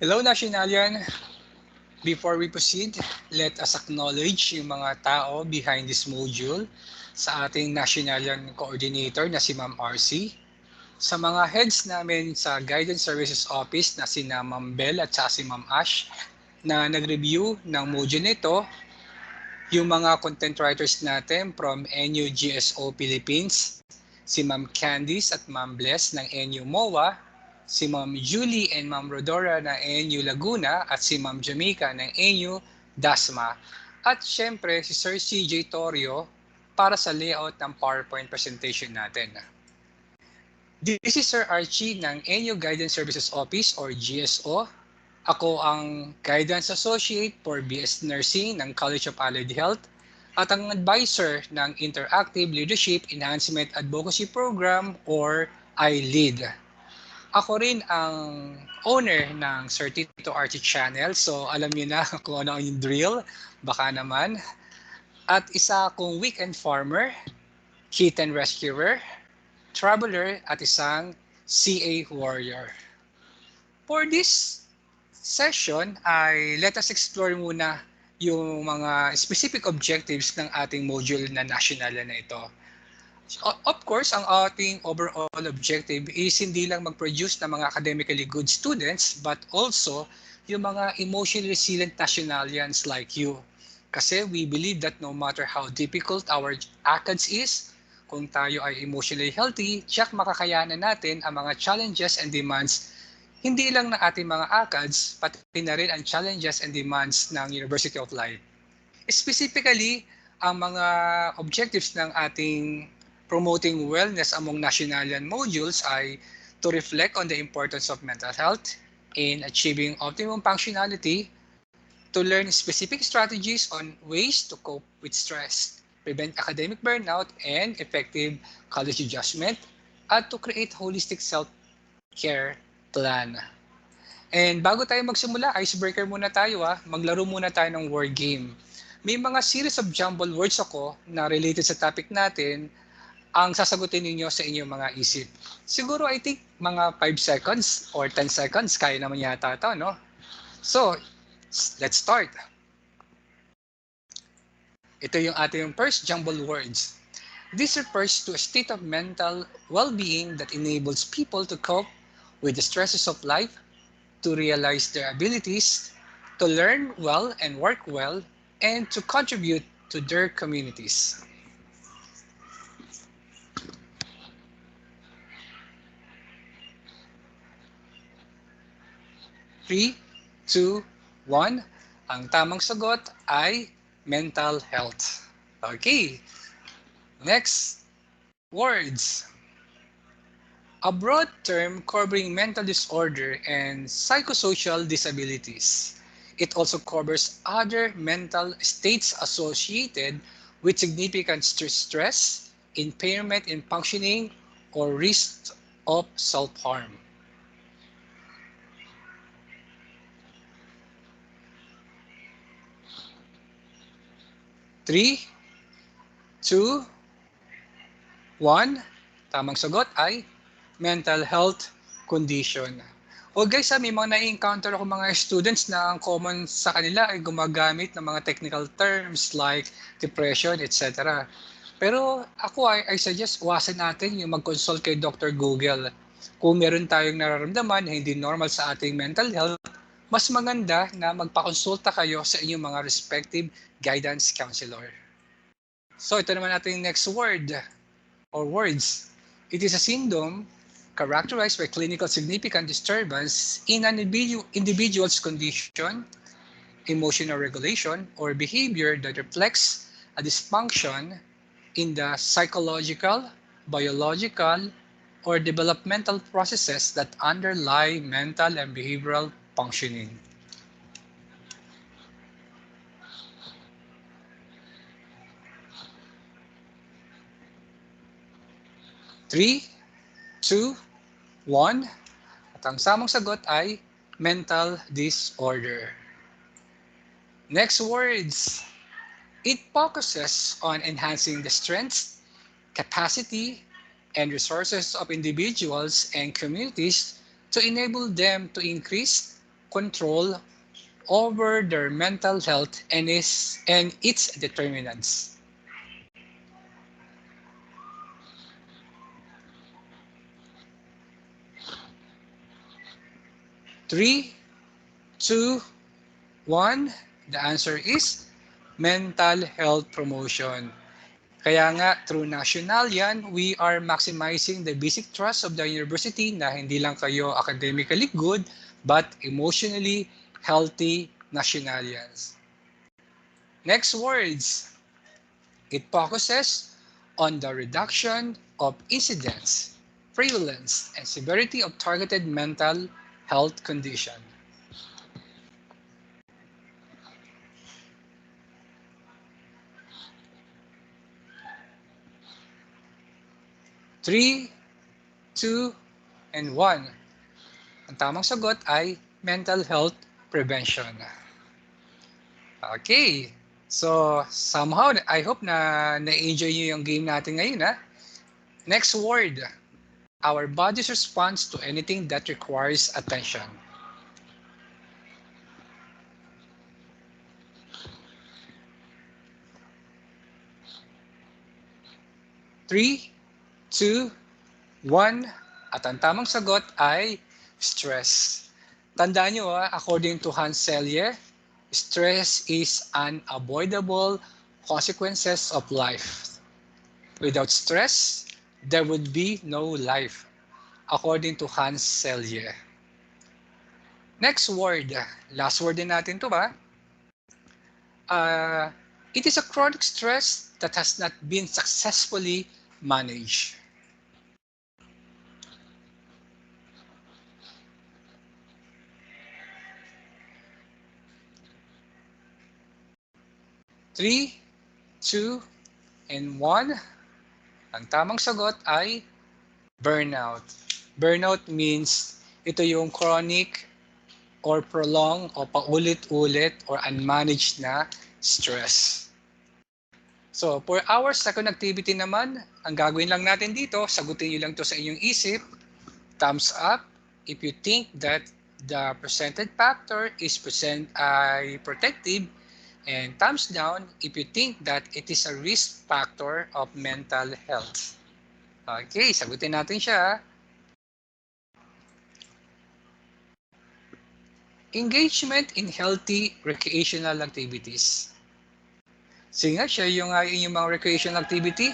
Hello, Nationalian! Before we proceed, let us acknowledge yung mga tao behind this module sa ating Nationalian Coordinator na si Ma'am RC, sa mga heads namin sa Guidance Services Office na si Ma'am Bell at si Ma'am Ash na nag-review ng module nito, yung mga content writers natin from NU GSO Philippines, si Ma'am Candice at Ma'am Bless ng NU MOA, si Ma'am Julie and Ma'am Rodora ng NU Laguna at si Ma'am Jamaica ng NU Dasma. At syempre si Sir CJ Torio para sa layout ng PowerPoint presentation natin. This is Sir Archie ng NU Guidance Services Office or GSO. Ako ang Guidance Associate for BS Nursing ng College of Allied Health at ang advisor ng Interactive Leadership Enhancement Advocacy Program or ILEAD. Ako rin ang owner ng Sir Tito Archie Channel, so alam niyo na kung ano yung drill, baka naman. At isa akong weekend farmer, kitten rescuer, traveler at isang CA warrior. For this session ay let us explore muna yung mga specific objectives ng ating module na national na ito. Of course, ang ating overall objective is hindi lang mag-produce ng mga academically good students but also yung mga emotionally resilient nationalians like you. Kasi we believe that no matter how difficult our ACADS is, kung tayo ay emotionally healthy, tiyak makakayanan natin ang mga challenges and demands hindi lang ng ating mga ACADS, pati na rin ang challenges and demands ng University of Life. Specifically, ang mga objectives ng ating promoting wellness among nationalian modules ay to reflect on the importance of mental health in achieving optimum functionality, to learn specific strategies on ways to cope with stress, prevent academic burnout and effective college adjustment, at to create holistic self-care plan. And bago tayo magsimula, icebreaker muna tayo Maglaro muna tayo ng word game. May mga series of jumbled words ako na related sa topic natin ang sasagutin ninyo sa inyong mga isip. Siguro I think mga 5 seconds or 10 seconds, kaya naman yata ito, no? So, let's start. Ito yung ating first jumbled words. This refers to a state of mental well-being that enables people to cope with the stresses of life, to realize their abilities, to learn well and work well, and to contribute to their communities. Three, two, one. Ang tamang sagot ay mental health. Okay. Next, words. A broad term covering mental disorder and psychosocial disabilities. It also covers other mental states associated with significant stress, impairment in functioning, or risk of self-harm. Three, two, one. Tamang sagot ay mental health condition. O guys, may mga na-encounter ako mga students na ang common sa kanila ay gumagamit ng mga technical terms like depression, etc. Pero ako I suggest iwasan natin yung mag-consult kay Dr. Google. Kung meron tayong nararamdaman na hindi normal sa ating mental health, mas maganda na magpakonsulta kayo sa inyong mga respective guidance counselor. So ito naman ating next word or words. It is a syndrome characterized by clinical significant disturbance in an individual's condition, emotional regulation, or behavior that reflects a dysfunction in the psychological, biological, or developmental processes that underlie mental and behavioral functioning. Three, two, one. At ang samang sagot ay mental disorder. Next words. It focuses on enhancing the strengths, capacity, and resources of individuals and communities to enable them to increase control over their mental health and its determinants. Three, two, one. The answer is mental health promotion. Kaya nga, through national yan, we are maximizing the basic trust of the university na hindi lang kayo academically good, but emotionally healthy nationalians. Next words. It focuses on the reduction of incidence, prevalence, and severity of targeted mental health condition. Three, two, and one. Ang tamang sagot ay mental health prevention. Okay. So, somehow, I hope na na-enjoy nyo yung game natin ngayon. Ha? Next word. Our body's response to anything that requires attention. Three, two, one. At ang tamang sagot ay stress. Tandaan nyo, according to Hans Selye, stress is unavoidable consequences of life. Without stress, there would be no life, according to Hans Selye. Next word. Last word din natin to ba? It is a chronic stress that has not been successfully managed. Three, two, and one. Ang tamang sagot ay burnout. Burnout means ito yung chronic or prolonged o paulit-ulit or unmanaged na stress. So, for our second activity naman, ang gagawin lang natin dito, sagutin nyo lang to sa inyong isip. Thumbs up if you think that the presented factor is protective, and thumbs down if you think that it is a risk factor of mental health. Okay, sagutin natin siya. Engagement in healthy recreational activities. Sige nga, share yung inyong mga recreational activity.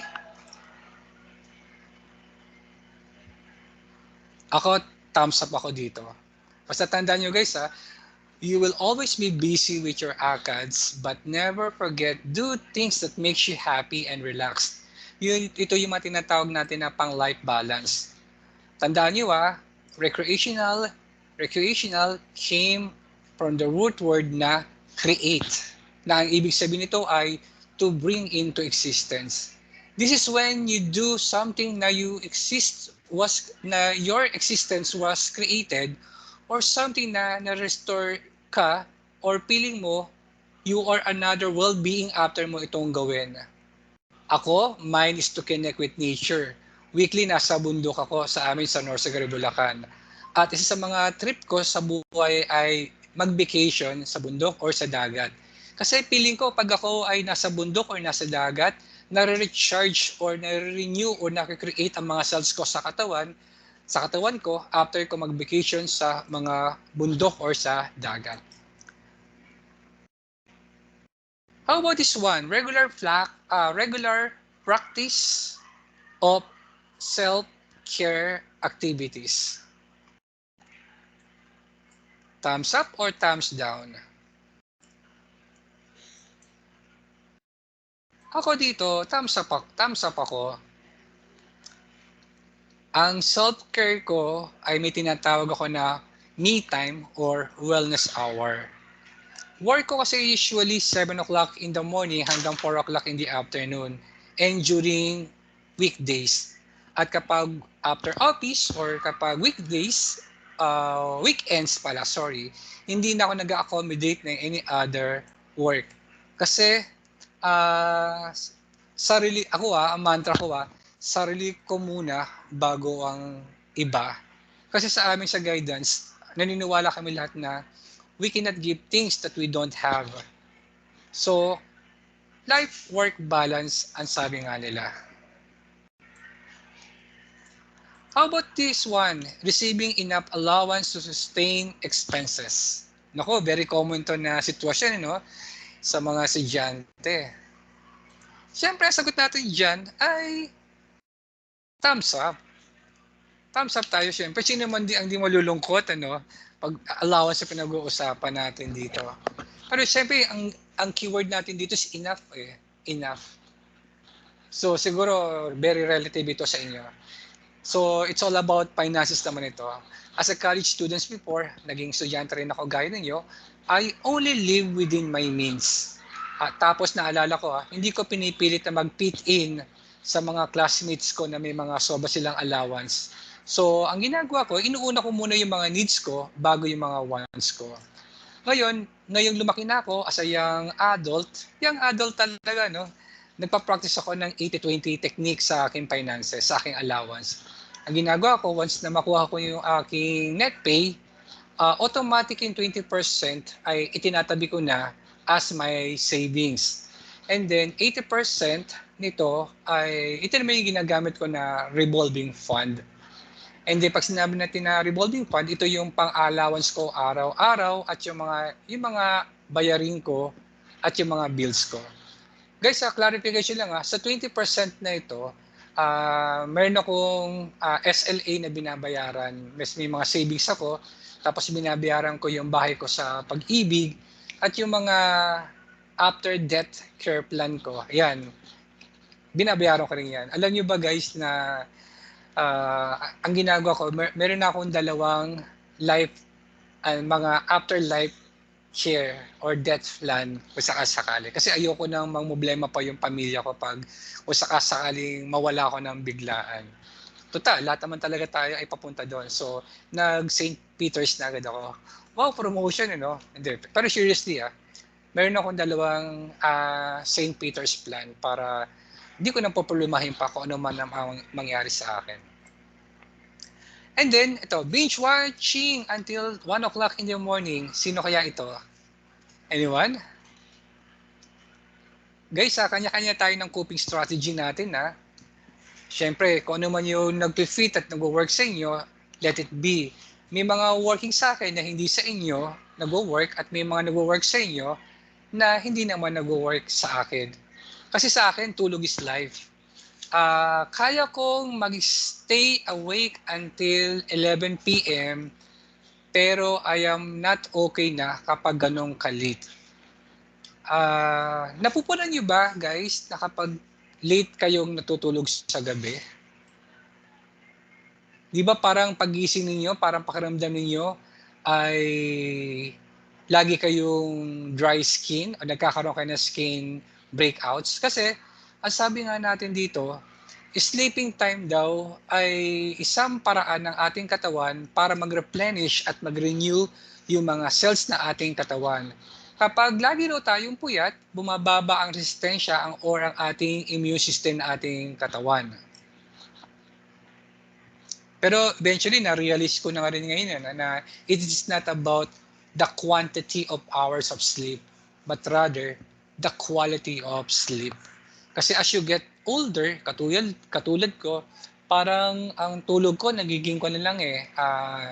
Ako, thumbs up ako dito. Basta tandaan nyo guys you will always be busy with your ACADS, but never forget, do things that makes you happy and relaxed. Ito yung mga tinatawag natin na pang life balance. Tandaan nyo recreational came from the root word na create. Na ang ibig sabihin nito ay to bring into existence. This is when you do something na your existence was created, or something na na-restore ka, or feeling mo you are another well-being after mo itong gawin. Ako, mine is to connect with nature. Weekly nasa bundok ako sa amin sa Norsagaray, Bulacan. At isa sa mga trip ko sa buhay ay mag-vacation sa bundok or sa dagat. Kasi feeling ko pag ako ay nasa bundok or nasa dagat, nare-recharge or nare-renew or nare-create ang mga cells ko sa katawan ko after ko mag-vacation sa mga bundok or sa dagat. How about this one? Regular practice of self-care activities. Thumbs up or thumbs down? Ako dito, thumbs up ako. Ang self-care ko ay may tinatawag ako na me time or wellness hour. Work ko kasi usually 7 o'clock in the morning hanggang 4 o'clock in the afternoon and during weekdays. At kapag after office or kapag weekends, hindi na ako nag-accommodate ng any other work. Kasi ang mantra ko sarili ko muna bago ang iba. Kasi sa amin sa guidance, naniniwala kami lahat na We cannot give things that we don't have. So, life-work balance ang sabi nga nila. How about this one? Receiving enough allowance to sustain expenses. Nako, very common to na sitwasyon, no? Sa mga estudyante. Siyempre, ang sagot natin dyan ay thumbs up. Thumbs up tayo, siyempre. Sino man ang di malulungkot, ano? Pag allowance sa pinag-uusapan natin dito. Pero siyempre, ang keyword natin dito is enough, eh. Enough. So, siguro, very relative ito sa inyo. So, it's all about finances naman ito. As a college students before, naging estudyante rin ako gaya ninyo, I only live within my means. Tapos naalala ko, hindi ko pinipilit na mag-fit in sa mga classmates ko na may mga sobra silang allowance. So, ang ginagawa ko, inuuna ko muna yung mga needs ko bago yung mga wants ko. Ngayong lumaki na ako as a young adult talaga, no? Nagpa-practice ako ng 80-20 technique sa aking finances, sa aking allowance. Ang ginagawa ko, once na makuha ko yung aking net pay, automatic yung 20% ay itinatabi ko na as my savings. And then 80% nito ay ito naman yung ginagamit ko na revolving fund. And then pag sinabi natin na revolving fund, ito yung pang-allowance ko araw-araw at yung mga bayarin ko at yung mga bills ko. Guys, clarification lang sa 20% na ito, meron akong SLA na binabayaran. May mga savings ako, tapos binabayaran ko yung bahay ko sa Pag-ibig at yung mga after death care plan ko. Ayan, binabayaran ko rin yan. Alam nyo ba guys na ang ginagawa ko, meron akong dalawang mga afterlife share or death plan kung sakasakali. Kasi ayoko nang mangmoblema pa yung pamilya ko pag kung sakasakaling mawala ako ng biglaan. Total, lahat naman talaga tayo ay papunta doon. So, nag-St. Peter's na agad ako. Wow, promotion, Hindi. Pero seriously, meron akong dalawang St. Peter's plan para hindi ko nang populumahin pa kung ano man ang mangyari sa akin. And then, ito, binge watching until 1 o'clock in the morning. Sino kaya ito? Anyone? Guys, kanya-kanya tayo ng coping strategy natin, Siyempre, kung ano man yung nag-fit at nag-work sa inyo, let it be. May mga working sa akin na hindi sa inyo nag-work at may mga nag-work sa inyo na hindi naman nag-work sa akin. Kasi sa akin, tulog is life. Kaya kong mag-stay awake until 11 p.m. pero I am not okay na kapag ganong kalit. Napupunan nyo ba guys na kapag late kayong natutulog sa gabi? Di ba parang pagising ninyo, parang pakiramdam ninyo ay lagi kayong dry skin o nagkakaroon kayo ng skin breakouts? Kasi ang sabi nga natin dito, sleeping time daw ay isang paraan ng ating katawan para mag-replenish at mag-renew yung mga cells na ating katawan. Kapag lagi daw tayong puyat, bumababa ang resistensya or ang ating immune system na ating katawan. Pero eventually, na-realize ko na nga rin ngayon na it is not about the quantity of hours of sleep, but rather the quality of sleep. Kasi as you get older, katulad ko, parang ang tulog ko, nagiging ko na lang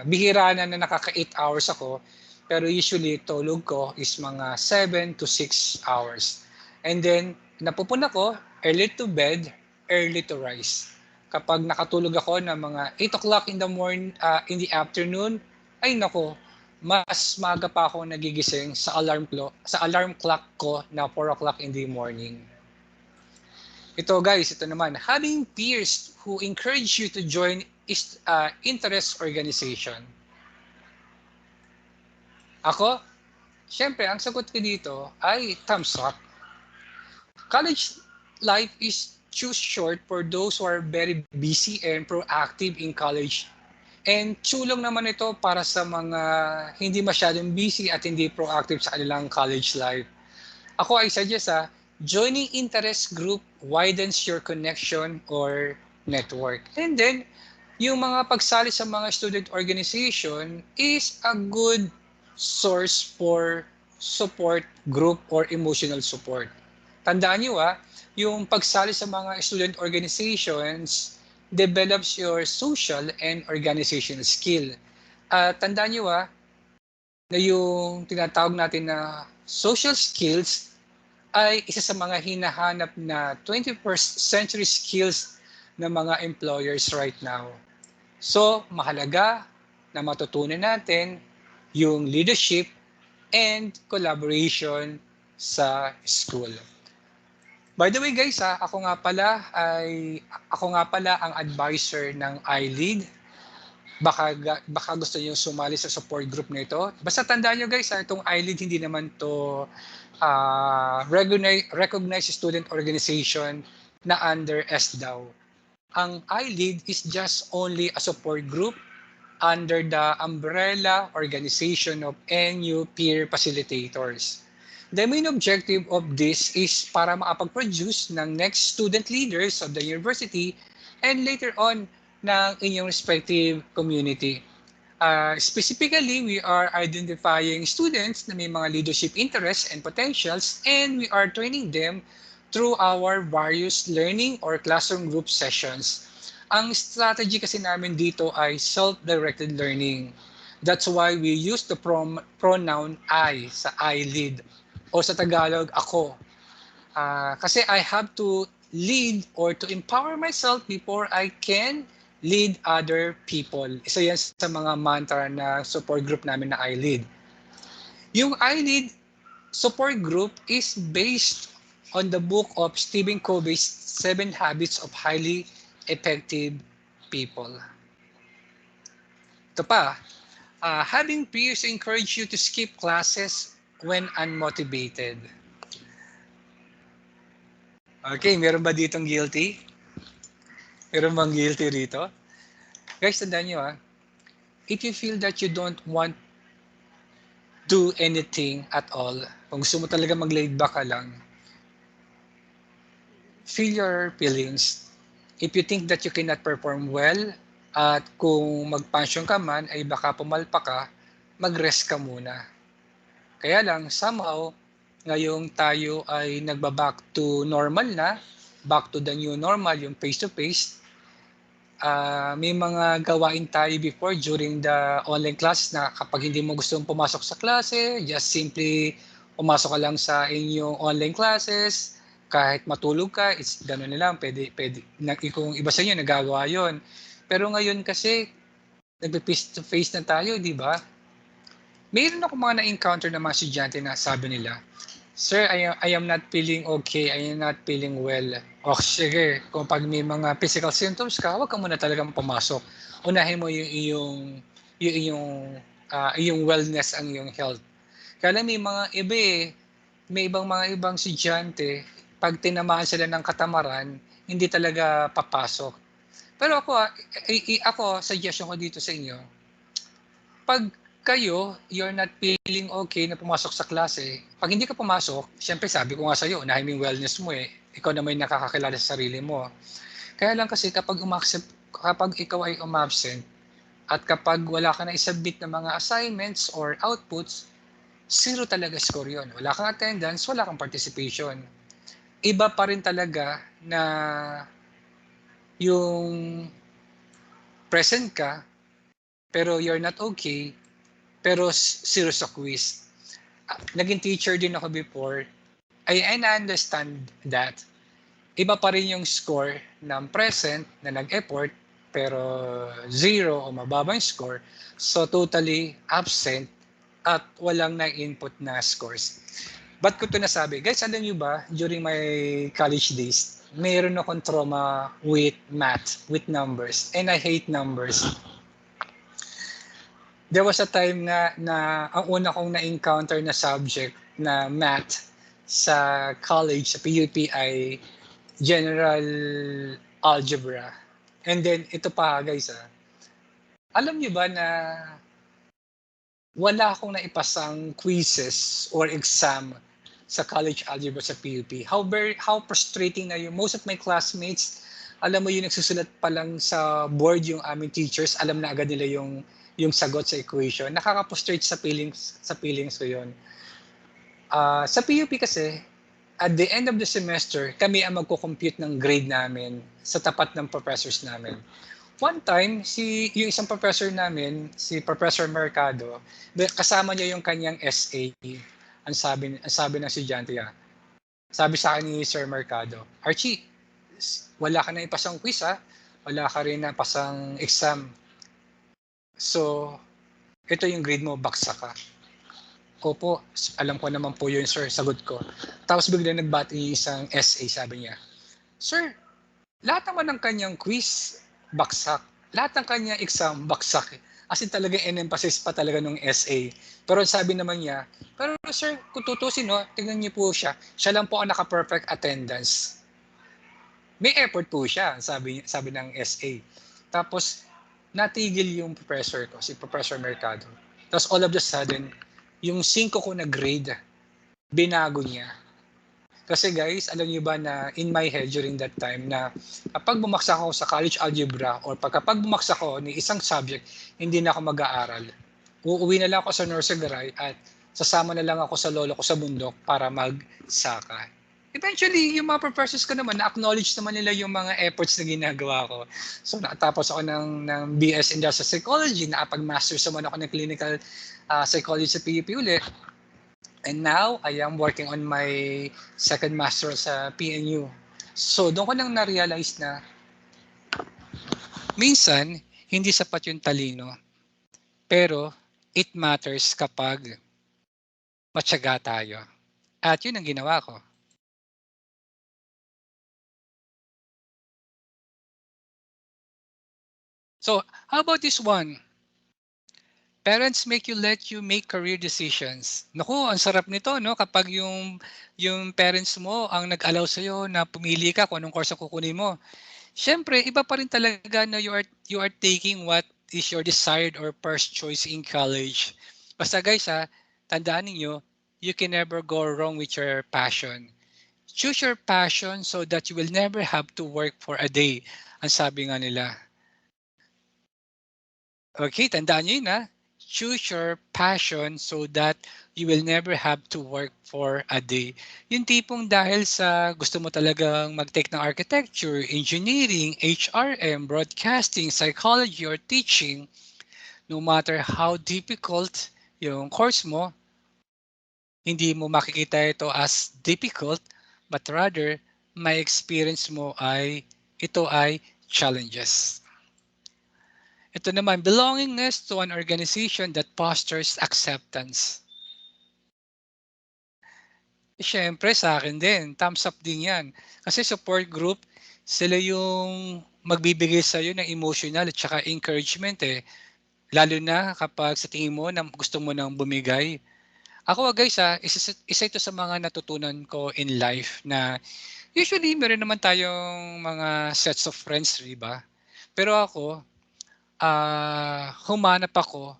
bihira na nakaka 8 hours ako, pero usually tulog ko is mga 7 to 6 hours. And then, napupuna ko, early to bed, early to rise. Kapag nakatulog ako ng mga 8 o'clock in the morning, in the afternoon, ay nako, mas maaga pa ako nagigising sa alarm clock ko na 4 o'clock in the morning. Ito guys, ito naman, having peers who encourage you to join interest organization. Ako, syempre, ang sagot ko dito ay thumbs up. College life is too short for those who are very busy and proactive in college. And tulong naman ito para sa mga hindi masyadong busy at hindi proactive sa kanilang college life. Ako ay suggest joining interest group widens your connection or network. And then, yung mga pagsali sa mga student organization is a good source for support group or emotional support. Tandaan nyo yung pagsali sa mga student organizations develops your social and organizational skill. Tandaan nyo na yung tinatawag natin na social skills ay isa sa mga hinahanap na 21st century skills ng mga employers right now. So, mahalaga na matutunan natin yung leadership and collaboration sa school. By the way guys, ako nga pala ang advisor ng iLead. Baka gusto niyo sumali sa support group na ito. Basta tandaan niyo guys, itong iLead hindi naman to recognized student organization na under SDAO. Ang iLead is just only a support group under the umbrella organization of NU Peer Facilitators. The main objective of this is para makapag-produce ng next student leaders of the university and later on ng inyong respective community. Specifically, we are identifying students na may mga leadership interests and potentials, and we are training them through our various learning or classroom group sessions. Ang strategy kasi namin dito ay self-directed learning. That's why we use the pronoun I sa iLead o sa Tagalog, ako. Kasi I have to lead or to empower myself before I can lead other people. Isa yan sa mga mantra na support group namin na iLead. Yung iLead support group is based on the book of Stephen Covey's 7 Habits of Highly Effective People. Ito pa, having peers encourage you to skip classes when unmotivated. Okay, meron ba ditong guilty? Meron bang guilty rito? Guys, tandaan nyo if you feel that you don't want do anything at all, kung gusto mo talaga mag-laid back ka lang, feel your feelings. If you think that you cannot perform well, at kung mag-pension ka man, ay baka pumalpa ka, mag-rest ka muna. Kaya lang, somehow, ngayong tayo ay nagba-back to normal na, back to the new normal, yung face-to-face, may mga gawain tayo before during the online class na kapag hindi mo gustong pumasok sa klase, just simply pumasok ka lang sa inyong online classes, kahit matulog ka, it's gano'n na lang, pwede, kung iba sa inyo, nagagawa yon. Pero ngayon kasi, nag-face-to-face na tayo, di ba? Mayroon ako mga na-encounter na mga estudyante na sabi nila, Sir, I am not feeling okay, I am not feeling well. O sige, kung pag may mga physical symptoms ka, huwag ka muna talagang pumasok. Unahin mo yung wellness, ang iyong health. Kaya may mga iba may ibang estudyante, pag tinamaan sila ng katamaran, hindi talaga papasok. Pero ako suggestion ko dito sa inyo, pag kayo, you're not feeling okay na pumasok sa klase, pag hindi ka pumasok, siyempre sabi ko nga sa'yo, unahin mo yung wellness mo ikaw na may nakakakilala sa sarili mo. Kaya lang kasi kapag ikaw ay umabsent, at kapag wala ka na isubmit ng mga assignments or outputs, 0 talaga score yun. Wala kang attendance, wala kang participation. Iba pa rin talaga na yung present ka, pero you're not okay, pero 0 sa quiz. Naging teacher din ako before. I understand that. Iba pa rin yung score ng present na nag-effort, pero 0 o mababang score. So totally absent at walang na-input na scores. Ba't ko ito nasabi? Guys, alam nyo ba, during my college days, mayroon akong trauma with math, with numbers. And I hate numbers. There was a time na ang una kong na-encounter na subject na math sa college, sa PUP ay general algebra. And then, ito pa guys alam niyo ba na wala akong naipasang quizzes or exam sa college algebra sa PUP. How frustrating na yung most of my classmates, alam mo yung nagsusulat pa lang sa board yung aming teachers, alam na agad nila yung yung sagot sa equation, nakaka-frustrate sa feelings ko yun. Sa PUP kasi, at the end of the semester, kami ang magko-compute ng grade namin sa tapat ng professors namin. One time, yung isang professor namin, si Professor Mercado, kasama niya yung kanyang SA. Ang sabi ng estudyante niya, sabi sa akin ni Sir Mercado, Archie, wala ka na ipasang quiz ha, wala ka rin na pasang exam. So, ito yung grade mo, baksak ka. Opo, alam ko naman po yun, sir, sagot ko. Tapos bigla nagbati yung isang SA, sabi niya, Sir, lahat naman ng kanyang quiz, baksak. Lahat ng kanyang exam, baksak. As in talagang in-emphasis pa talaga nung SA. Pero sabi naman niya, pero sir, kung tutusin, no, tingnan niyo po siya. Siya lang po ang naka-perfect attendance. May effort po siya, sabi ng SA. Tapos, natigil yung professor ko, si Professor Mercado. Tapos all of a sudden, yung 5 ko na grade, binago niya. Kasi guys, alam niyo ba na in my head during that time na kapag bumaksak ako sa college algebra or kapag bumaksak ako ni isang subject, hindi na ako mag-aaral. Uuwi na lang ako sa nursery at sasama na lang ako sa lolo ko sa bundok para magsaka. Eventually, yung mga professors ko naman, na-acknowledge naman nila yung mga efforts na ginagawa ko. So, nakatapos ako ng BS Industrial Psychology, nakapag-master's naman ako ng clinical psychology sa PUP ulit. And now, I am working on my second master sa PNU. So, doon ko lang na-realize na minsan, hindi sapat yung talino. Pero, it matters kapag matyaga tayo. At yun ang ginawa ko. So, how about this one? Parents let you make career decisions. Naku, ang sarap nito, no? Kapag yung parents mo ang nag-allow sa'yo na pumili ka kung anong course ang kukunin mo. Siyempre, iba pa rin talaga na you are taking what is your desired or first choice in college. Basta guys tandaan niyo, you can never go wrong with your passion. Choose your passion so that you will never have to work for a day. Ang sabi nga nila. Okay, tandaan niyo yun Choose your passion so that you will never have to work for a day. Yung tipong dahil sa gusto mo talagang mag-take ng architecture, engineering, HRM, broadcasting, psychology, or teaching, no matter how difficult yung course mo, hindi mo makikita ito as difficult, but rather, may experience mo ito ay challenges. Ito naman, belongingness to an organization that fosters acceptance. Siyempre sa akin din, thumbs up din yan. Kasi support group, sila yung magbibigay sa iyo ng emotional at saka encouragement Lalo na kapag sa tingin mo na gusto mo nang bumigay. Ako guys isa ito sa mga natutunan ko in life na usually meron naman tayong mga sets of friends, di ba? Pero ako, humanap ako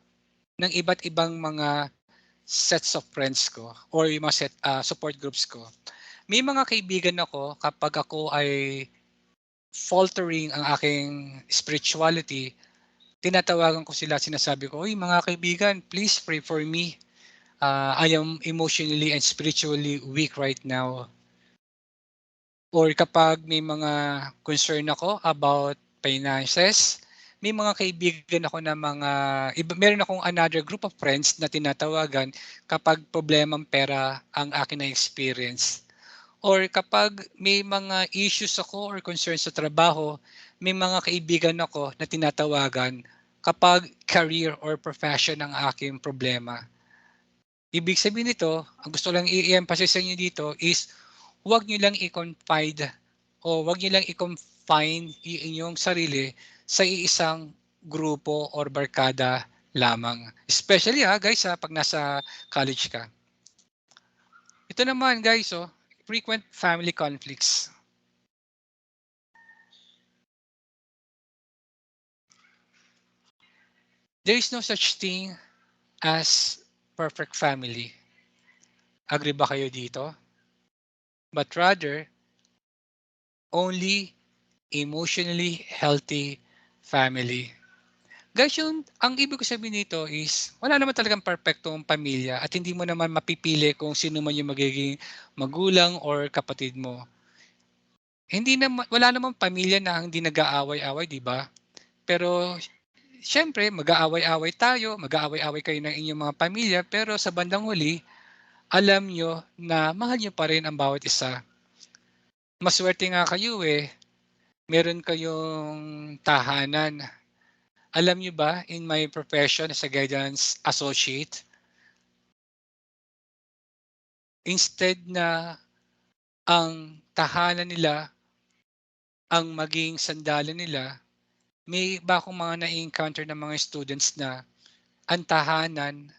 ng iba't ibang mga sets of friends ko or yung mga support groups ko. May mga kaibigan ako kapag ako ay faltering ang aking spirituality, tinatawagan ko sila, sinasabi ko, "Uy mga kaibigan, please pray for me. I am emotionally and spiritually weak right now." Or kapag may mga concern ako about finances, may mga kaibigan ako na meron akong another group of friends na tinatawagan kapag problemang pera ang akin na experience. Or kapag may mga issues ako or concerns sa trabaho, may mga kaibigan ako na tinatawagan kapag career or profession ang aking problema. Ibig sabihin nito, ang gusto lang i-emphasize sa inyo dito is huwag nyo lang i-confide o huwag nyo lang i-confine inyong sarili sa iisang grupo or barkada lamang. Especially guys pag nasa college ka. Ito naman guys frequent family conflicts. There is no such thing as perfect family. Agree ba kayo dito? But rather, only emotionally healthy family. Guys, ang ibig ko sabihin nito is wala naman talagang perpektong pamilya at hindi mo naman mapipili kung sino man yung magiging magulang or kapatid mo. Wala namang pamilya na hindi nag-aaway-away, 'di ba? Pero siyempre mag-aaway-away tayo, mag-aaway-away kayo ng inyong mga pamilya, pero sa bandang huli, alam nyo na mahal nyo pa rin ang bawat isa. Maswerte nga kayo meron kayong tahanan. Alam nyo ba, in my profession as a guidance associate, instead na ang tahanan nila ang maging sandalan nila, may iba akong mga na-encounter ng mga students na ang tahanan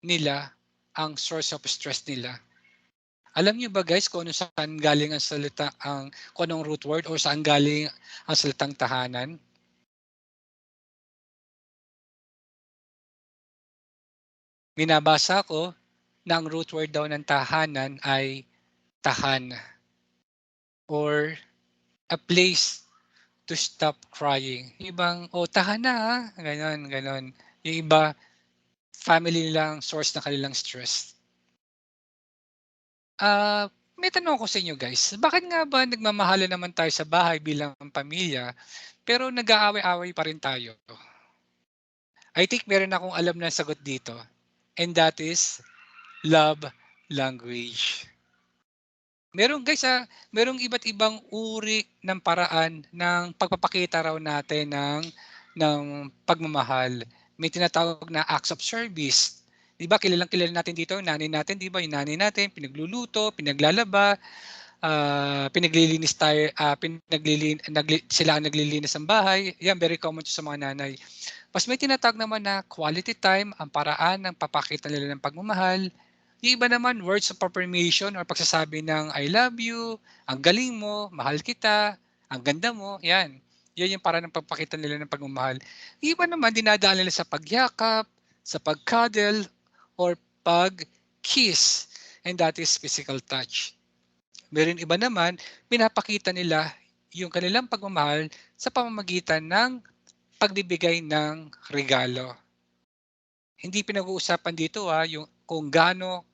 nila ang source of stress nila. Alam niyo ba guys kung saan galing ang kung anong root word o saan galing ang salitang tahanan? Binabasa ko na ang root word daw ng tahanan ay tahan or a place to stop crying. Yung ibang, tahan na ganon. Yung iba, family lang source ng kanilang stress. May tanong ko sa inyo guys, bakit nga ba nagmamahalan naman tayo sa bahay bilang pamilya, pero nag-aaway-away pa rin tayo? I think meron akong alam na sagot dito, and that is love language. Merong iba't ibang uri ng paraan ng pagpapakita raw natin ng pagmamahal. May tinatawag na acts of service. 'Di ba kilalang-kilala natin dito, nanay natin, 'di ba? Yung nanay natin pinagluluto, pinaglalaba, pinaglilinis tayo, sila ang naglilinis ng bahay. Yan very common sa mga nanay. Mas may tinatawag naman na quality time, ang paraan ng papakita nila ng pagmamahal. Yung iba naman, words of affirmation or pagsasabi ng I love you, ang galing mo, mahal kita, ang ganda mo, yan. Yan yung paraan ng pagpakita nila ng pagmamahal. Yung iba naman, dinadaan nila sa pagyakap, sa pag-cuddle, or pag-kiss. And that is physical touch. Meron iba naman, pinapakita nila yung kanilang pagmamahal sa pamamagitan ng pagbibigay ng regalo. Hindi pinag-uusapan dito yung kung gaano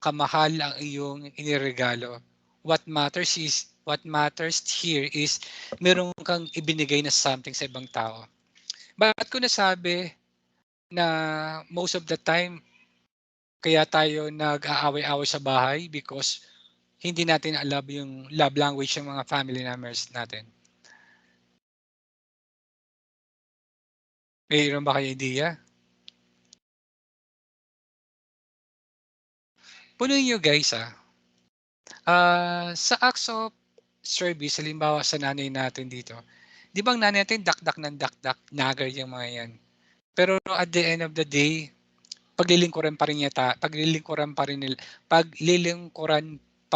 kamahal ang iyong iniregalo. What matters here is meron kang ibinigay na something sa ibang tao. Bakit ko nasabi na most of the time kaya tayo nag-aaway-away sa bahay because hindi natin alam yung love language ng mga family members natin. Mayroon ba kayo idea? Punuin nyo guys sa acts of service, halimbawa sa nanay natin dito, di ba ang nanay natin dakdak ng dakdak, nagar yung mga yan. Pero at the end of the day, paglilingkuran pa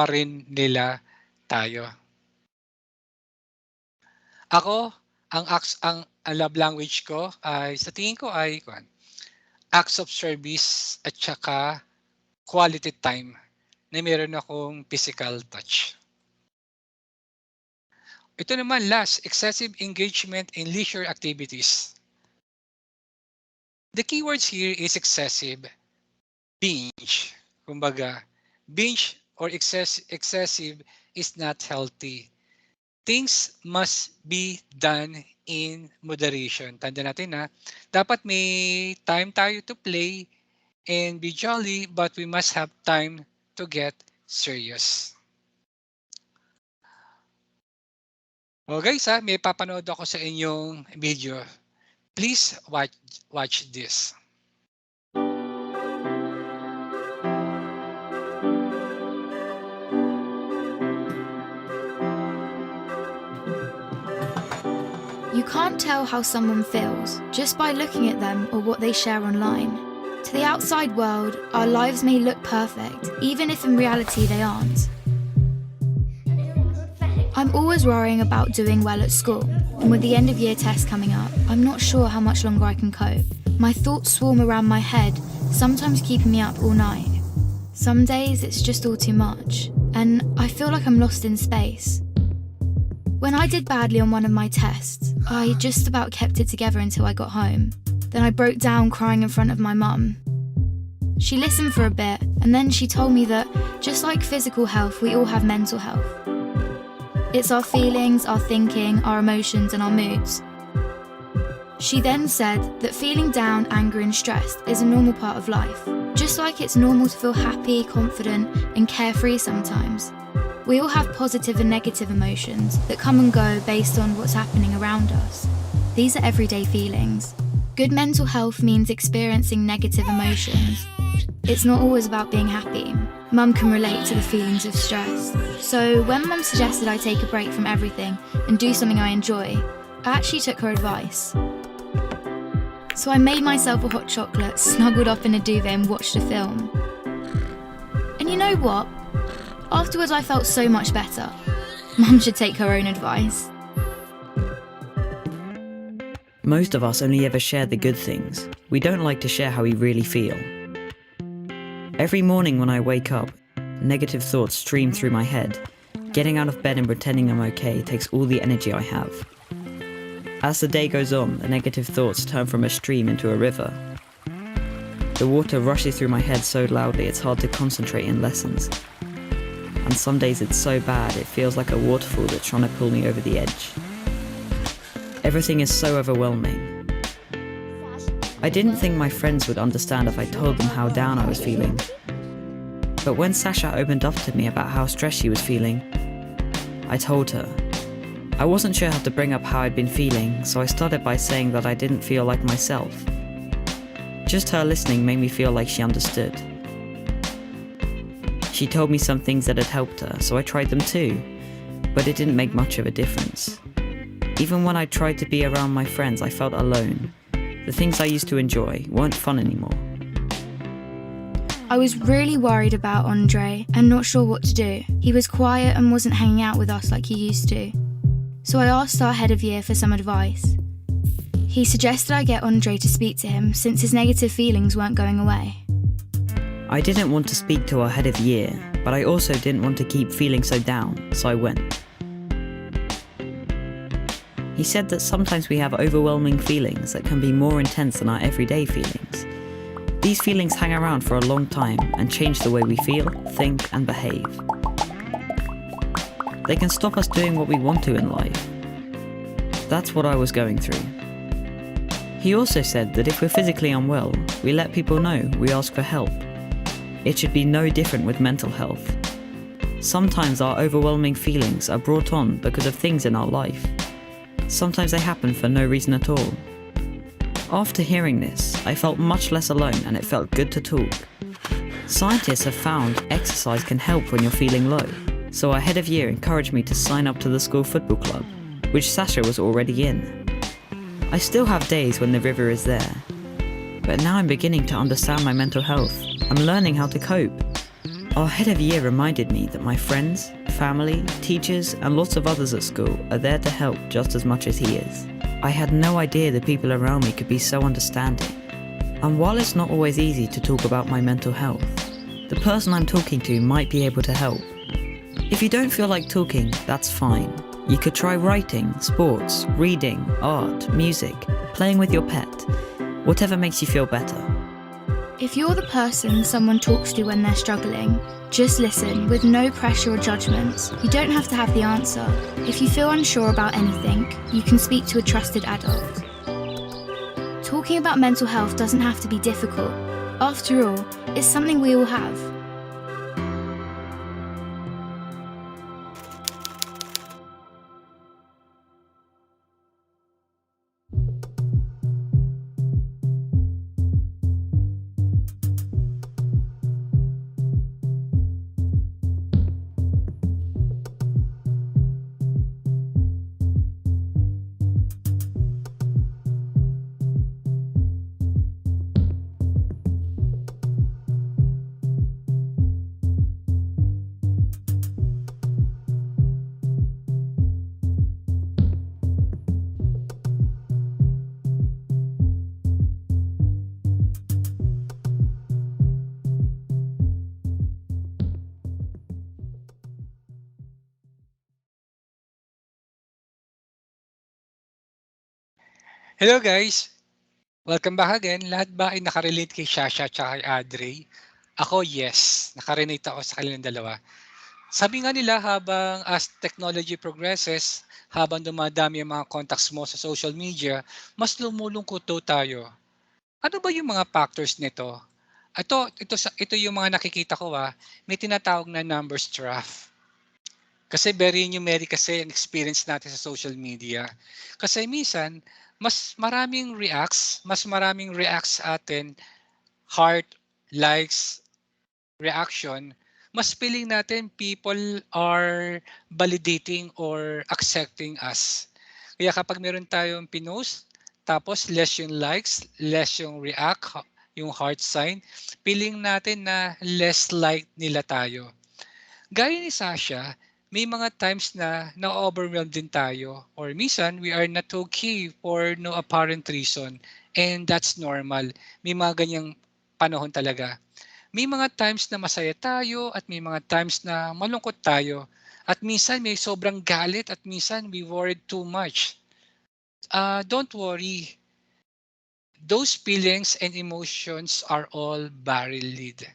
rin nila tayo. Ako, ang love language ko ay sa tingin ko ay acts of service at saka quality time na meron akong physical touch. Ito naman last, excessive engagement in leisure activities. The keywords here is excessive, binge. Kumbaga, binge or excessive is not healthy. Things must be done in moderation. Tanda natin dapat may time tayo to play and be jolly, but we must have time to get serious. Guys may papanood ako sa inyong video. Please watch this. You can't tell how someone feels just by looking at them or what they share online. To the outside world, our lives may look perfect, even if in reality they aren't. I'm always worrying about doing well at school, and with the end of year test coming up, I'm not sure how much longer I can cope. My thoughts swarm around my head, sometimes keeping me up all night. Some days it's just all too much, and I feel like I'm lost in space. When I did badly on one of my tests, I just about kept it together until I got home. Then I broke down crying in front of my mum. She listened for a bit, and then she told me that, just like physical health, we all have mental health. It's our feelings, our thinking, our emotions, and our moods. She then said that feeling down, angry, and stressed is a normal part of life. Just like it's normal to feel happy, confident, and carefree sometimes. We all have positive and negative emotions that come and go based on what's happening around us. These are everyday feelings. Good mental health means experiencing negative emotions. It's not always about being happy. Mum can relate to the feelings of stress. So when Mum suggested I take a break from everything and do something I enjoy, I actually took her advice. So I made myself a hot chocolate, snuggled up in a duvet and watched a film. And you know what? Afterwards I felt so much better. Mum should take her own advice. Most of us only ever share the good things. We don't like to share how we really feel. Every morning when I wake up, negative thoughts stream through my head. Getting out of bed and pretending I'm okay takes all the energy I have. As the day goes on, the negative thoughts turn from a stream into a river. The water rushes through my head so loudly it's hard to concentrate in lessons. And some days it's so bad it feels like a waterfall that's trying to pull me over the edge. Everything is so overwhelming. I didn't think my friends would understand if I told them how down I was feeling. But when Sasha opened up to me about how stressed she was feeling, I told her. I wasn't sure how to bring up how I'd been feeling, so I started by saying that I didn't feel like myself. Just her listening made me feel like she understood. She told me some things that had helped her, so I tried them too, but it didn't make much of a difference. Even when I tried to be around my friends, I felt alone. The things I used to enjoy weren't fun anymore. I was really worried about Andre and not sure what to do. He was quiet and wasn't hanging out with us like he used to. So I asked our head of year for some advice. He suggested I get Andre to speak to him since his negative feelings weren't going away. I didn't want to speak to our head of year, but I also didn't want to keep feeling so down, so I went. He said that sometimes we have overwhelming feelings that can be more intense than our everyday feelings. These feelings hang around for a long time and change the way we feel, think, and behave. They can stop us doing what we want to in life. That's what I was going through. He also said that if we're physically unwell, we let people know, we ask for help. It should be no different with mental health. Sometimes our overwhelming feelings are brought on because of things in our life. Sometimes they happen for no reason at all. After hearing this, I felt much less alone and it felt good to talk. Scientists have found exercise can help when you're feeling low, so our head of year encouraged me to sign up to the school football club, which Sasha was already in. I still have days when the river is there, but now I'm beginning to understand my mental health. I'm learning how to cope. Our head of year reminded me that my friends, family, teachers, and lots of others at school are there to help just as much as he is. I had no idea the people around me could be so understanding. And while it's not always easy to talk about my mental health, the person I'm talking to might be able to help. If you don't feel like talking, that's fine. You could try writing, sports, reading, art, music, playing with your pet, whatever makes you feel better. If you're the person someone talks to when they're struggling, just listen with no pressure or judgments. You don't have to have the answer. If you feel unsure about anything, you can speak to a trusted adult. Talking about mental health doesn't have to be difficult. After all, it's something we all have. Hello guys! Welcome back again. Lahat ba ay nakarelate kay Shasha at kay Adre? Ako, yes. Nakarelate ako sa kanilang dalawa. Sabi nga nila habang as technology progresses, habang dumadami ang mga contacts mo sa social media, mas lumulungkot daw tayo. Ano ba yung mga factors nito? Ito yung mga nakikita ko may tinatawag na numbers trap. Kasi very numeric kasi ang experience natin sa social media. Kasi minsan, mas maraming reacts sa atin, heart, likes, reaction, mas feeling natin people are validating or accepting us. Kaya kapag meron tayong pinost, tapos less yung likes, less yung yung heart sign, feeling natin na less like nila tayo. Gaya ni Sasha, may mga times na na-overwhelmed din tayo or minsan we are not okay for no apparent reason and that's normal. May mga ganyang panahon talaga. May mga times na masaya tayo at may mga times na malungkot tayo. At minsan may sobrang galit at minsan we worried too much. Don't worry. Those feelings and emotions are all valid.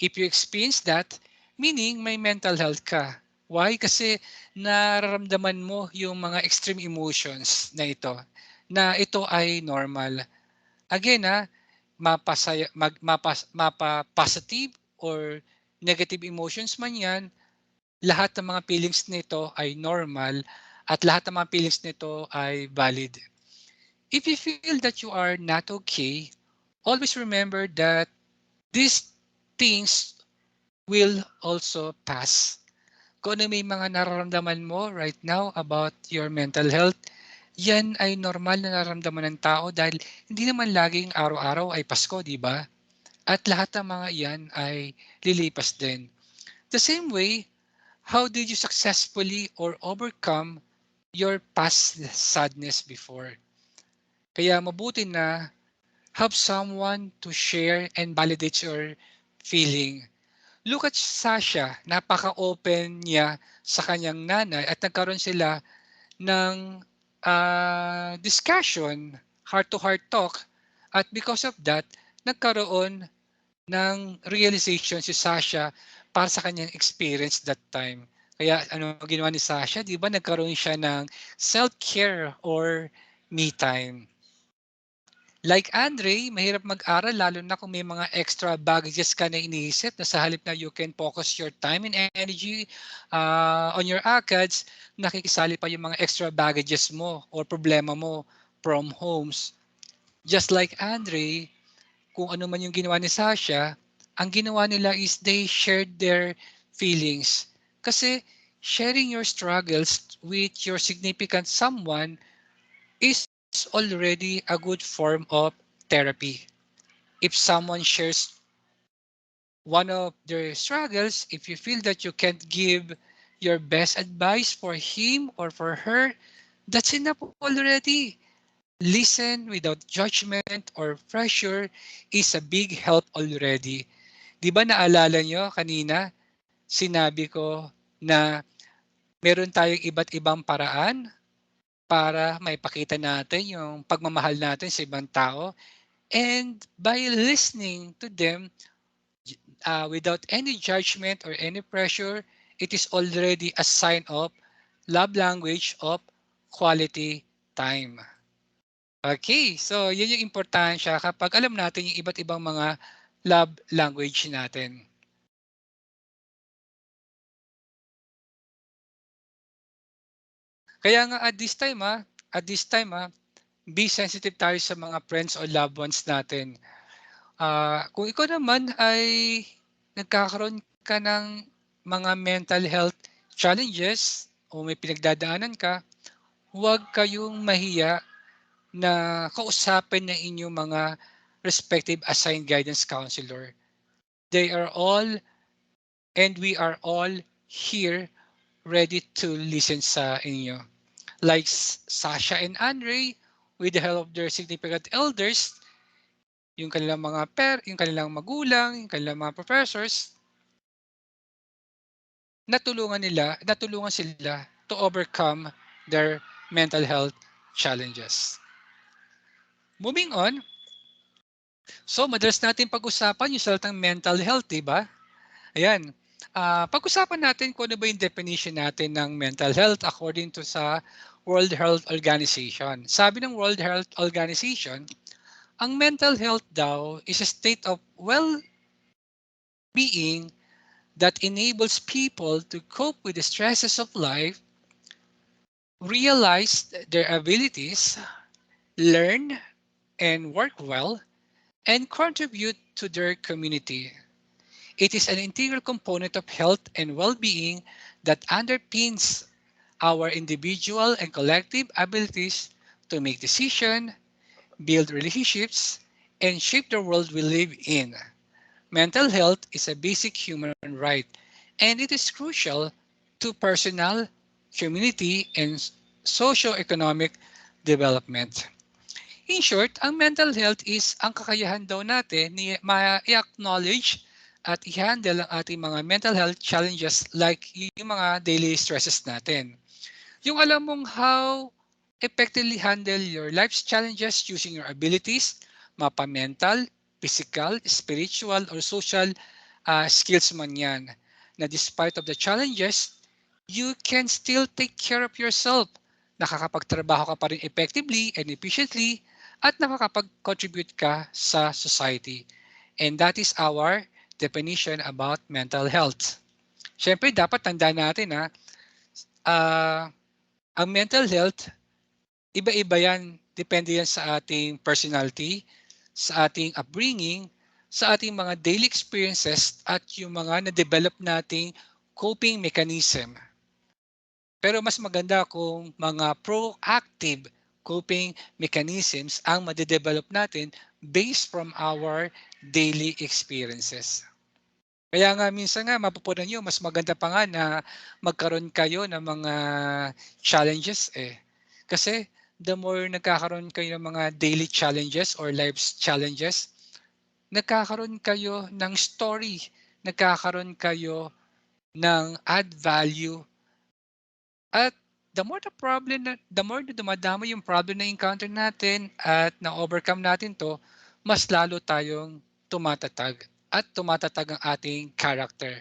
If you experience that, meaning may mental health ka. Why? Kasi nararamdaman mo yung mga extreme emotions na ito. Na ito ay normal. Again mapa-positive or negative emotions man yan, lahat ng mga feelings nito ay normal at lahat ng mga feelings nito ay valid. If you feel that you are not okay, always remember that these things will also pass. Kung ano may mga nararamdaman mo right now about your mental health, yan ay normal na nararamdaman ng tao dahil hindi naman laging araw-araw ay Pasko, di ba? At lahat ng mga iyan ay lilipas din. The same way, how did you successfully or overcome your past sadness before? Kaya mabuti na have someone to share and validate your feeling. Look at Sasha, napaka-open niya sa kanyang nanay at nagkaroon sila ng discussion, heart-to-heart talk. At because of that, nagkaroon ng realization si Sasha para sa kanyang experience that time. Kaya ano ginawa ni Sasha, di ba nagkaroon siya ng self-care or me time. Like Andre, mahirap mag-aral lalo na kung may mga extra baggages ka na iniisip na sa halip na you can focus your time and energy on your ACADS, nakikisali pa yung mga extra baggages mo or problema mo from homes. Just like Andre, kung ano man yung ginawa ni Sasha, ang ginawa nila is they shared their feelings. Kasi sharing your struggles with your significant someone is already a good form of therapy. If someone shares one of their struggles, if you feel that you can't give your best advice for him or for her, that's enough already. Listen without judgment or pressure is a big help already. Di ba naalala nyo kanina, sinabi ko na meron tayong iba't ibang paraan para maipakita natin yung pagmamahal natin sa ibang tao. And by listening to them without any judgment or any pressure, it is already a sign of love language of quality time. Okay, so yun yung importansya kapag alam natin yung iba't ibang mga love language natin. Kaya nga at this time be sensitive tayo sa mga friends or loved ones natin. Kung ikaw naman ay nagkakaroon ka ng mga mental health challenges o may pinagdadaanan ka, huwag kayong mahiya na kausapin na inyong mga respective assigned guidance counselor. They are all and we are all here ready to listen sa inyo. Like Sasha and Andre, with the help of their significant elders, yung kanilang yung kanilang magulang, yung kanilang mga professors, natulungan sila to overcome their mental health challenges. Moving on, so madalas natin pag-usapan yung salitang mental health, di ba? Ayan. Pag-usapan natin kung ano ba yung definition natin ng mental health according to sa World Health Organization. Sabi ng World Health Organization, ang mental health daw is a state of well-being that enables people to cope with the stresses of life, realize their abilities, learn and work well, and contribute to their community. It is an integral component of health and well-being that underpins our individual and collective abilities to make decisions, build relationships, and shape the world we live in. Mental health is a basic human right, and it is crucial to personal, community, and socio-economic development. In short, ang mental health is ang kakayahan daw natin ni ma-acknowledge at i-handle ang ating mga mental health challenges like yung mga daily stresses natin. Yung alam mong how effectively handle your life's challenges using your abilities, mapa-mental, physical, spiritual, or social skills man yan. Na despite of the challenges, you can still take care of yourself. Nakakapagtrabaho ka pa rin effectively and efficiently at nakakapag-contribute ka sa society. And that is our definition about mental health. Siyempre, dapat tandaan natin na ang mental health, iba-iba yan. Depende yan sa ating personality, sa ating upbringing, sa ating mga daily experiences at yung mga na-develop nating coping mechanism. Pero mas maganda kung mga proactive coping mechanisms ang madedevelop natin based from our daily experiences. Kaya nga minsan nga mapupunan nyo, mas maganda pa nga na magkaroon kayo ng mga challenges eh. Kasi the more nagkakaroon kayo ng mga daily challenges or life's challenges, nagkakaroon kayo ng story, nagkakaroon kayo ng add value. At the more na dumadami yung problem na encounter natin at na-overcome natin to, mas lalo tayong tumatatag at tumatatag ang ating character.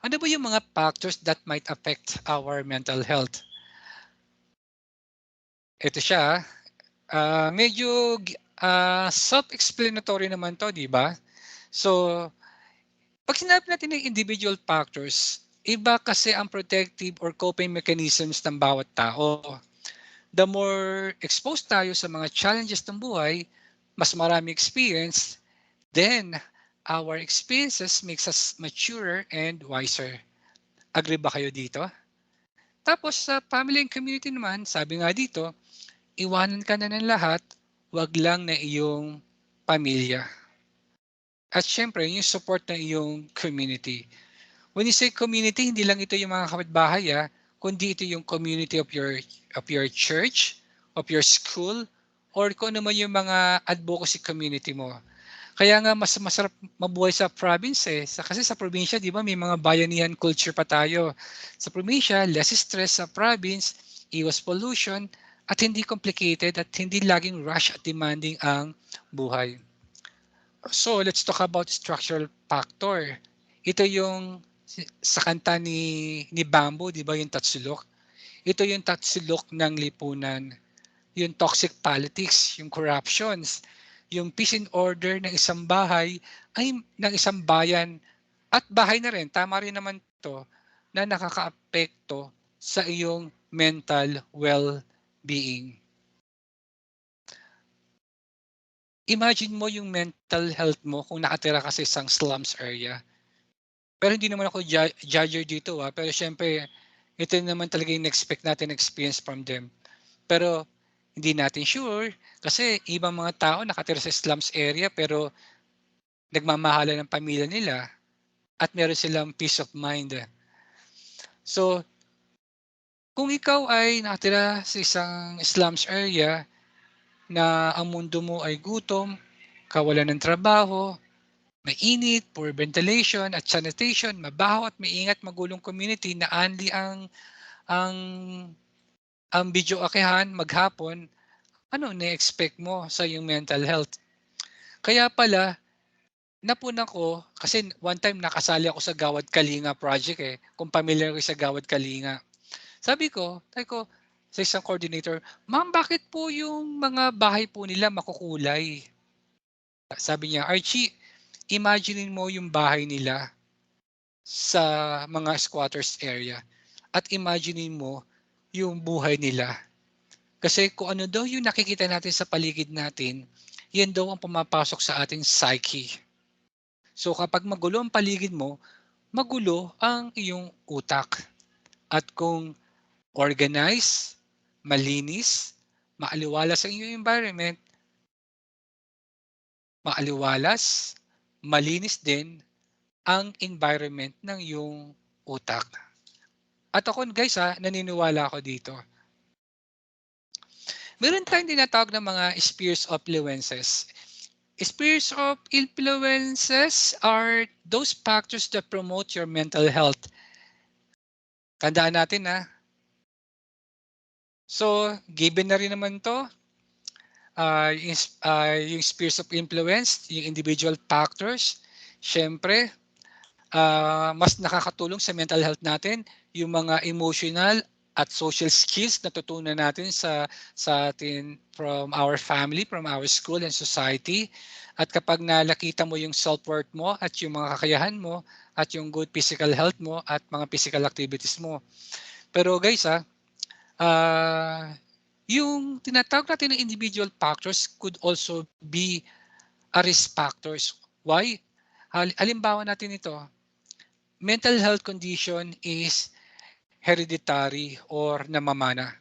Ano ba yung mga factors that might affect our mental health? Ito siya, medyo self-explanatory naman to, di ba? So, pag sinabi natin ng individual factors, iba kasi ang protective or coping mechanisms ng bawat tao. The more exposed tayo sa mga challenges ng buhay, mas marami experience, then our experiences makes us maturer and wiser. Agree ba kayo dito? Tapos sa family and community naman, sabi nga dito, iwanan ka na ng lahat, wag lang na iyong pamilya. At syempre, yung support ng iyong community. When you say community, hindi lang ito yung mga kapitbahay, kundi ito yung community of your church, of your school, or kung ano man yung mga advocacy community mo. Kaya nga mas masarap mabuhay sa province eh. Kasi sa probinsya, di ba, may mga bayanihan culture pa tayo. Sa probinsya, less stress sa province, iwas pollution, at hindi complicated at hindi laging rush at demanding ang buhay. So, let's talk about structural factor. Ito yung sa kanta ni Bamboo, di ba, yung Tatsulok? Ito yung Tatsulok ng lipunan. Yung toxic politics, yung corruptions, yung peace and order ng isang bahay ay ng isang bayan at bahay na rin, tama rin naman to, na nakakaapekto sa iyong mental well-being. Imagine mo yung mental health mo kung nakatira ka sa isang slums area. Pero hindi naman ako judger dito, pero syempre, ito naman talaga yung expect natin experience from them. Pero hindi natin sure kasi ibang mga tao nakatira sa slums area pero nagmamahala ng pamilya nila at meron silang peace of mind. So, kung ikaw ay nakatira sa isang slums area na ang mundo mo ay gutom, kawalan ng trabaho, mainit, poor ventilation at sanitation, mabaho at maingat magulong community na only ang video akehan maghapon, ano na-expect mo sa iyong mental health? Kaya pala, napuna ko kasi one time nakasali ako sa Gawad Kalinga project kung familiar kayo sa Gawad Kalinga. Sabi ko sa isang coordinator, "Ma'am, bakit po yung mga bahay po nila makukulay?" Sabi niya, "Archie, imaginein mo yung bahay nila sa mga squatters area at imaginein mo yung buhay nila. Kasi kung ano daw yung nakikita natin sa paligid natin, yan daw ang pumapasok sa ating psyche. So kapag magulo ang paligid mo, magulo ang iyong utak. At kung organized, malinis, maaliwalas ang iyong environment, maaliwalas, malinis din ang environment ng iyong utak. At ako guys naniniwala ako dito. Meron tayong tinatawag na mga spheres of influences. Spheres of influences are those factors that promote your mental health. Tandaan natin So, given na rin naman to, yung spheres of influence, yung individual factors, syempre, mas nakakatulong sa mental health natin yung mga emotional at social skills na tutunan natin sa atin from our family, from our school and society. At kapag nakita mo yung self-worth mo at yung mga kakayahan mo at yung good physical health mo at mga physical activities mo. Pero guys yung tinatawag natin ng individual factors could also be a risk factors. Why? Halimbawa natin ito. Mental health condition is hereditary or namamana.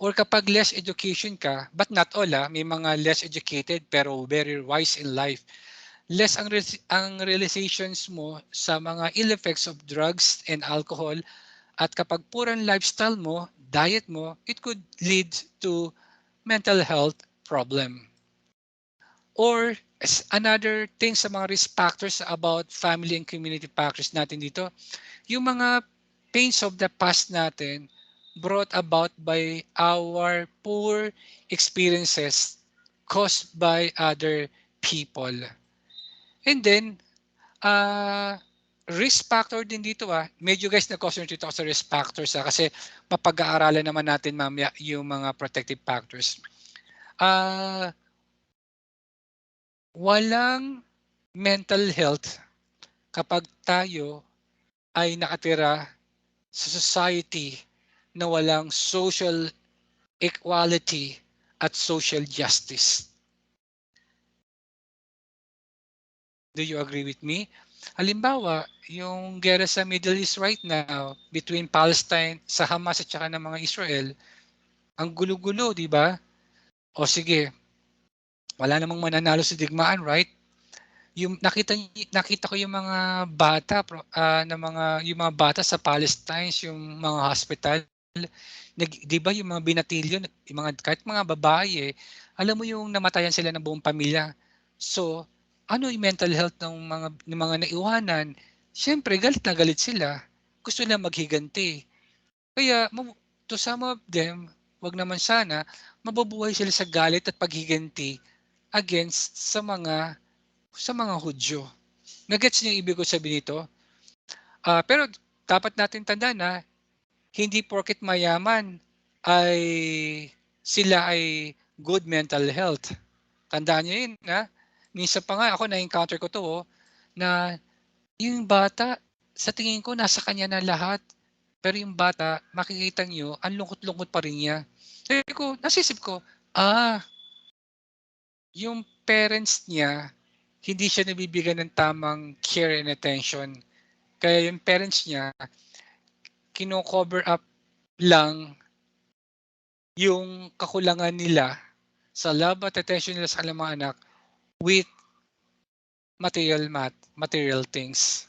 Or kapag less education ka, but not all may mga less educated pero very wise in life. Less ang realizations mo sa mga ill effects of drugs and alcohol at kapag purang lifestyle mo, diet mo, it could lead to mental health problem. Or another thing sa mga risk factors about family and community factors natin dito, yung mga pains of the past natin brought about by our poor experiences caused by other people. And then, risk factor din dito medyo guys na-concentrate ako sa risk factors kasi mapag-aaralan naman natin mamaya yung mga protective factors. Walang mental health kapag tayo ay nakatira sa society na walang social equality at social justice. Do you agree with me? Halimbawa, yung gera sa Middle East right now between Palestine sa Hamas at saka ng mga Israel, ang gulo-gulo, di ba? O sige, wala namang mananalo sa digmaan, right? Yung nakita ko yung mga bata yung mga bata sa Palestine, yung mga hospital, 'di ba yung mga binatilyo, yung mga kahit mga babae, alam mo yung namatayan sila ng buong pamilya. So, ano yung mental health ng mga naiwanan? Siyempre galit na galit sila. Gusto nila maghiganti. Kaya to some of them, wag naman sana, mabubuhay sila sa galit at paghiganti against sa mga Hudyo. Nagets niyo yung ibig ko sabihin nito? Pero dapat natin tandaan na hindi porket mayaman ay sila ay good mental health. Tandaan niyo yun Minsan pa nga ako na-encounter ko to na yung bata sa tingin ko nasa kanya na lahat. Pero yung bata, makikita niyo, ang lungkot-lungkot pa rin niya. Nasisip ko, yung parents niya, hindi siya nabibigyan ng tamang care and attention. Kaya yung parents niya, kino-cover up lang yung kakulangan nila sa love at attention nila sa kanilang mga anak with material things.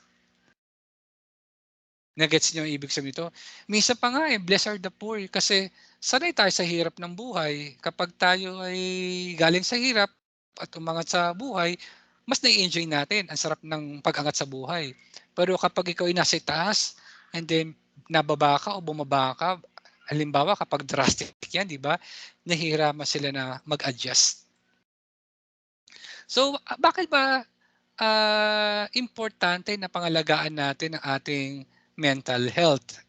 Nagets niyo ang ibig sabihin nito? Minsan pa nga bless are the poor kasi sanay tayo sa hirap ng buhay. Kapag tayo ay galing sa hirap at umangat sa buhay, mas na-enjoy natin. Ang sarap ng pag-angat sa buhay. Pero kapag ikaw ay nasa taas and then nababa ka o bumaba ka, Halimbawa, kapag drastic yan, di ba? Nahihirapan sila na mag-adjust. So, bakit ba importante na pangalagaan natin ang ating mental health?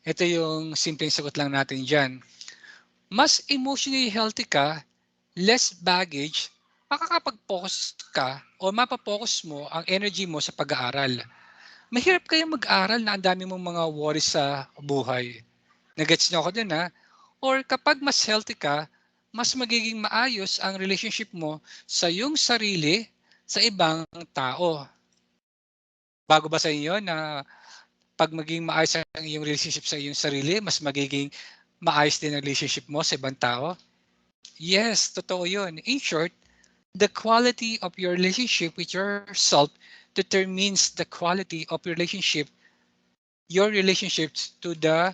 Ito yung simpleng sagot lang natin dyan. Mas emotionally healthy ka, less baggage, makakapag-focus ka o mapapokus mo ang energy mo sa pag-aaral. Mahirap kayang mag-aral na ang dami mong mga worries sa buhay. Nagets niyo ako dun ha? Or kapag mas healthy ka, mas magiging maayos ang relationship mo sa iyong sarili, sa ibang tao. Bago ba sa inyo na pag maging maayos ang iyong relationship sa iyong sarili, mas magiging maayos din ang relationship mo sa ibang tao? Yes, totoo yun. In short, the quality of your relationship with yourself determines the quality of your relationships to the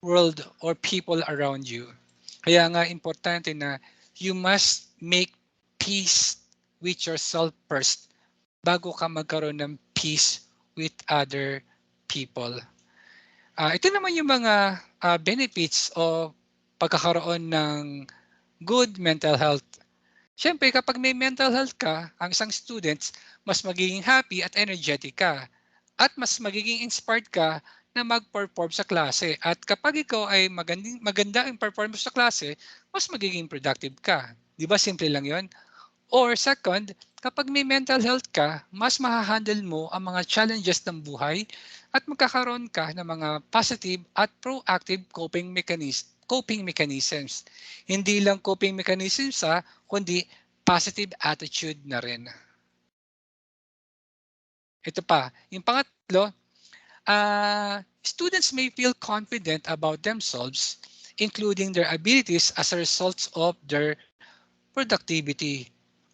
world or people around you. Kaya nga importante na you must make peace with yourself first bago ka magkaroon ng peace with other people. Ito naman yung mga benefits o pagkakaroon ng good mental health. Siyempre, kapag may mental health ka, ang isang student, mas magiging happy at energetic ka. At mas magiging inspired ka na mag-perform sa klase. At kapag ikaw ay maganda ang performance sa klase, mas magiging productive ka. Di ba simple lang yon? Or second, kapag may mental health ka, mas mahahandle mo ang mga challenges ng buhay at magkakaroon ka ng mga positive at proactive coping mechanisms. Hindi lang coping mechanisms kundi positive attitude na rin. Ito pa, yung pangatlo, students may feel confident about themselves, including their abilities as a result of their productivity.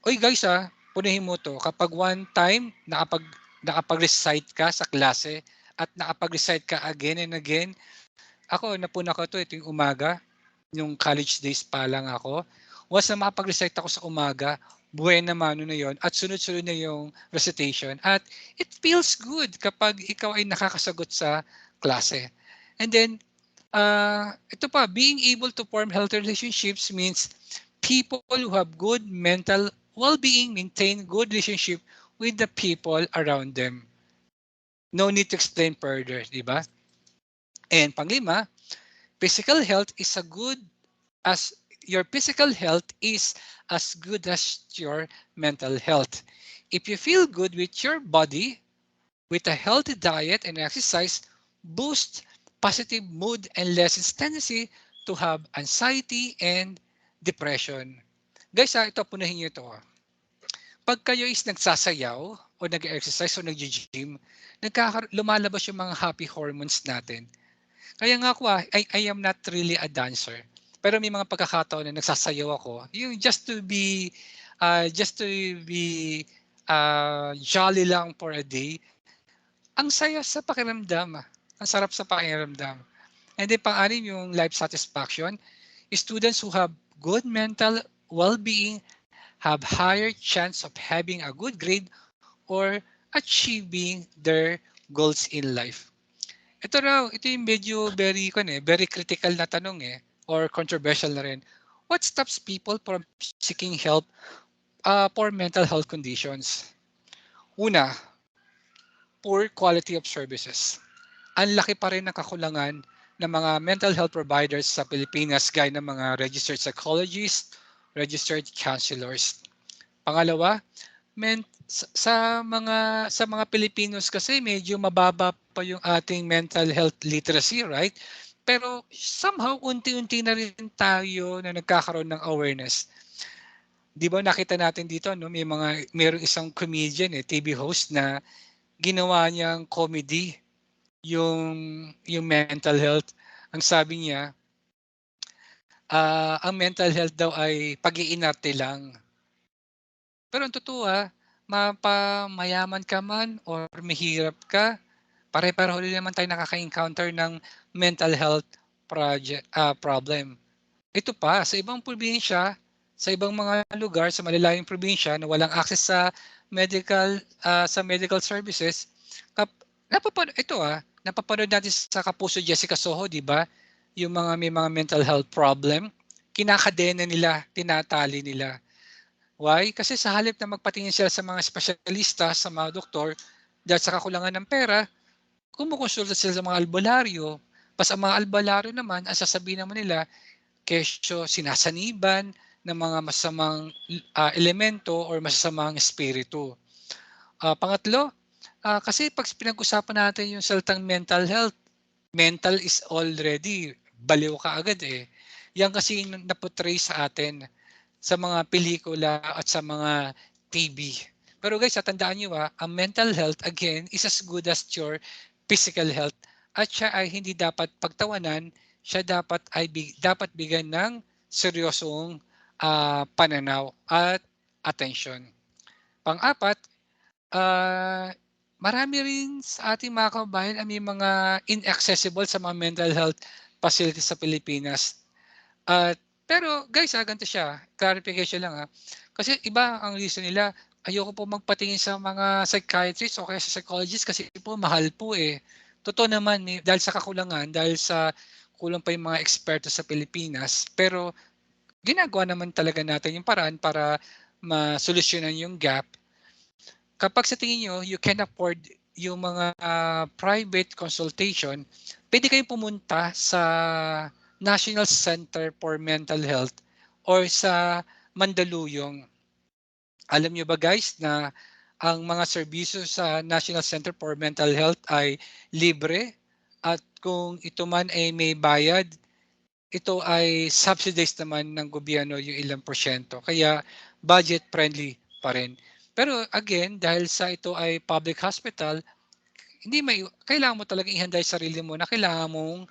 Oy guys punuhin mo to. Kapag one time nakapag-recite ka sa klase at nakapag-recite ka again and again, napuna ko to, ito yung umaga, yung college days pa lang ako. Once na makapag-recite ako sa umaga, buena mano na yon at sunod-sunod na yung recitation. At it feels good kapag ikaw ay nakakasagot sa klase. And then, ito pa, being able to form healthy relationships means people who have good mental well-being maintain good relationship with the people around them. No need to explain further, di ba? And panglima, physical health is your physical health is as good as your mental health. If you feel good with your body, with a healthy diet and exercise, boost positive mood and lessens tendency to have anxiety and depression. Guys, ito punahin niyo ito. Pag kayo is nagsasayaw o nag-exercise o nag-gym, lumalabas yung mga happy hormones natin. Kaya nga ako, I am not really a dancer. Pero may mga pagkakataon na nagsasayaw ako, yung just to be jolly lang for a day. Ang saya sa pakiramdam. Ang sarap sa pakiramdam. And then pang-anim yung life satisfaction. Students who have good mental well-being have higher chance of having a good grade or achieving their goals in life. Ito yung medyo very critical na tanong or controversial na rin. What stops people from seeking help for mental health conditions? Una, poor quality of services. Ang laki pa rin ng kakulangan ng mga mental health providers sa Pilipinas gaya ng mga registered psychologists, registered counselors. Pangalawa, sa mga Pilipinos kasi medyo mababa pa yung ating mental health literacy, right? Pero somehow unti-unti na rin tayo na nagkakaroon ng awareness. Di ba nakita natin dito, no? Mayroong isang comedian, TV host na ginawa niyang comedy yung mental health. Ang sabi niya, ang mental health daw ay pag-iinarte lang. Pero ang totoo mapamayaman ka man or mahirap ka, pare-pareho rin naman tayo nakaka-encounter ng mental health problem. Ito pa, sa ibang probinsya, sa ibang mga lugar, sa malalayong probinsya na walang access sa medical services, napapanood natin sa Kapuso Jessica Soho, di ba? yung mga may mga mental health problem, kinakadena nila, tinatali nila. Why? Kasi sa halip na magpatingin sila sa mga espesyalista, sa mga doktor, dahil sa kakulangan ng pera, kumukonsulta sila sa mga albularyo. Pas ang mga albularyo naman, ang sasabihin naman nila, kesyo sinasaniban ng mga masamang elemento or masasamang espiritu. Pangatlo, kasi pag pinag-usapan natin yung salitang mental health, mental is already baliw ka agad eh. Yan kasi yung naportray sa atin sa mga pelikula at sa mga TV. Pero guys, tandaan nyo ang mental health again is as good as your physical health at siya ay hindi dapat pagtawanan, siya dapat bigyan ng seryosong pananaw at atensyon. Pang-apat, marami rin sa ating mga kababayan ang may mga inaccessible sa mga mental health facilities sa Pilipinas. Pero guys, ganito siya, clarification lang kasi iba ang reason nila, ayoko po magpatingin sa mga psychiatrist o kaya sa psychologist kasi po mahal po eh. Totoo naman, dahil sa kakulangan, dahil sa kulang pa yung mga eksperto sa Pilipinas, pero ginagawa naman talaga natin yung paraan para masolusyonan yung gap. Kapag sa tingin nyo, you can afford yung mga private consultation, pwede kayong pumunta sa National Center for Mental Health or sa Mandaluyong. Alam nyo ba guys na ang mga serbisyo sa National Center for Mental Health ay libre at kung ito man ay may bayad, ito ay subsidized naman ng gobyerno yung ilang porsyento. Kaya budget friendly pa rin. Pero again, dahil sa ito ay public hospital, kailangan mo talagang ihanda yung sarili mo na kailangan mong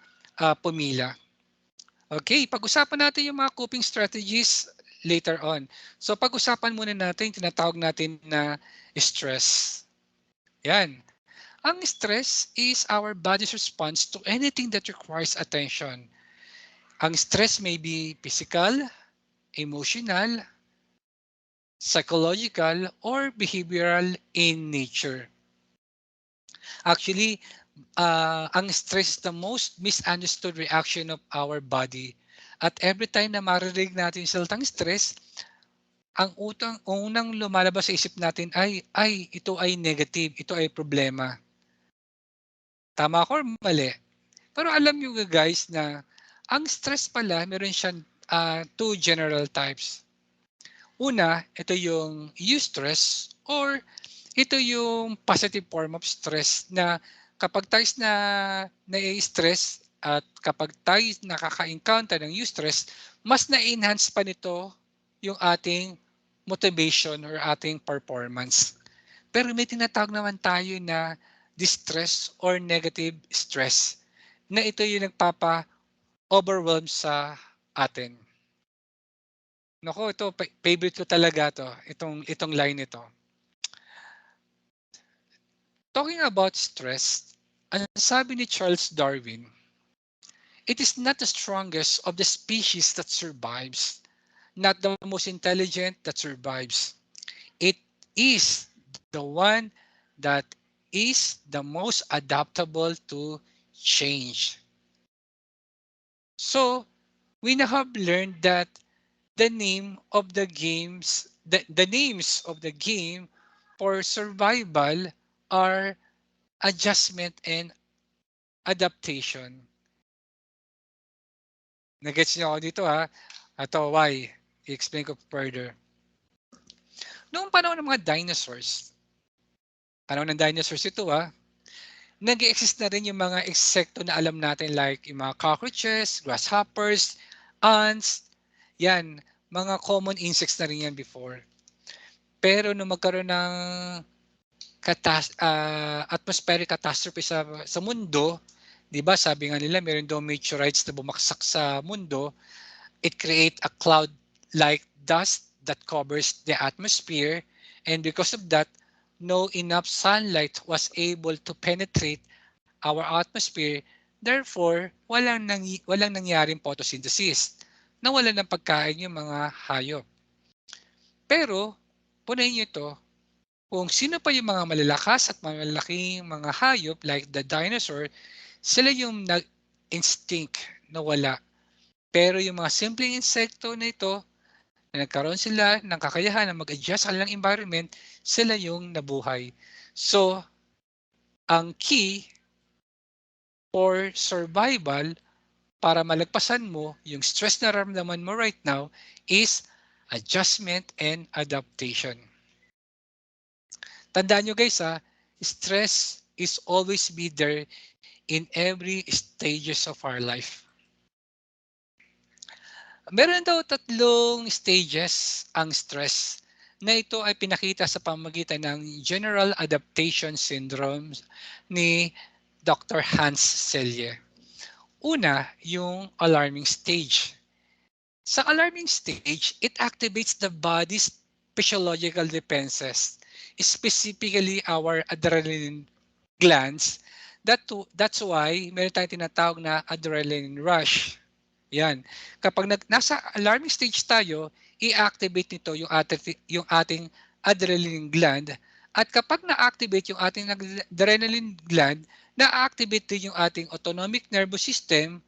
pumila. Okay, pag-usapan natin yung mga coping strategies later on. So pag-usapan muna natin yung tinatawag natin na stress. Yan. Ang stress is our body's response to anything that requires attention. Ang stress may be physical, emotional, psychological, or behavioral in nature. Actually, ang stress is the most misunderstood reaction of our body. At every time na marinig natin yung salitang stress, ang unang lumalabas sa isip natin ay ito ay negative, ito ay problema. Tama ako or mali? Pero alam nyo guys na ang stress pala, meron siyang two general types. Una, ito yung eustress or ito yung positive form of stress na kapag tayo na-stress at kapag tayo nakaka-encounter ng eustress, mas na-enhance pa nito yung ating motivation or ating performance. Pero may tinatawag naman tayo na distress or negative stress na ito yung nagpapa-overwhelm sa atin. Nako, ito favorite ko talaga to, itong line ito. Talking about stress, ang sabi ni Charles Darwin, it is not the strongest of the species that survives, not the most intelligent that survives. It is the one that is the most adaptable to change. So, we now have learned that the names of the game for survival are adjustment and adaptation. Nagets niyo ako dito Ito, why? I-explain ko further. Noong panahon ng mga dinosaurs, ito nag-exist na rin yung mga insekto na alam natin like yung mga cockroaches, grasshoppers, ants, yan, mga common insects na rin yan before. Pero nung magkaroon ng atmospheric catastrophe sa mundo, di ba sabi nga nila meron daw meteorites na bumaksak sa mundo, it create a cloud like dust that covers the atmosphere, and because of that, no enough sunlight was able to penetrate our atmosphere. Therefore, walang nangyaring photosynthesis. Nawalan ng pagkain yung mga hayop. Pero, punahin nyo ito, kung sino pa yung mga malalakas at malalaking mga hayop like the dinosaur, sila yung nag-instinct nawala. Pero yung mga simpleng insekto na ito, na nagkaroon sila ng kakayahan na mag-adjust sa kanilang environment, sila yung nabuhay. So, ang key for survival para malagpasan mo yung stress na nararamdaman mo right now is adjustment and adaptation. Tandaan nyo guys stress is always be there in every stages of our life. Meron daw 3 stages ang stress na ito ay pinakita sa pamamagitan ng General Adaptation Syndrome ni Dr. Hans Selye. Una, yung alarming stage. Sa alarming stage, it activates the body's physiological defenses, specifically our adrenaline glands. That's why meron tayong tinatawag na adrenaline rush. Yan. Kapag nasa alarming stage tayo, i-activate nito yung ating adrenaline gland. At kapag na-activate yung ating adrenaline gland, na-activate din yung ating autonomic nervous system,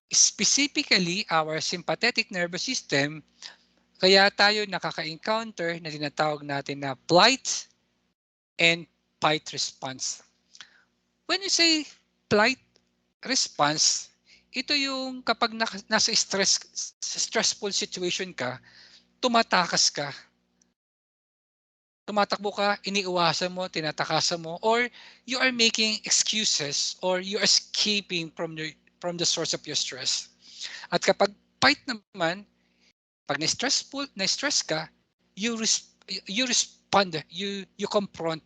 specifically our sympathetic nervous system. Kaya tayo nakaka-encounter na tinatawag natin na flight and fight response. When you say flight response, ito yung kapag nasa stressful situation ka, tumatakas ka. Tumatakbo ka, iniiwasan mo, tinatakasan mo, or you are making excuses or you are escaping from the source of your stress. At kapag fight naman, pag na-stress ka, you respond, you confront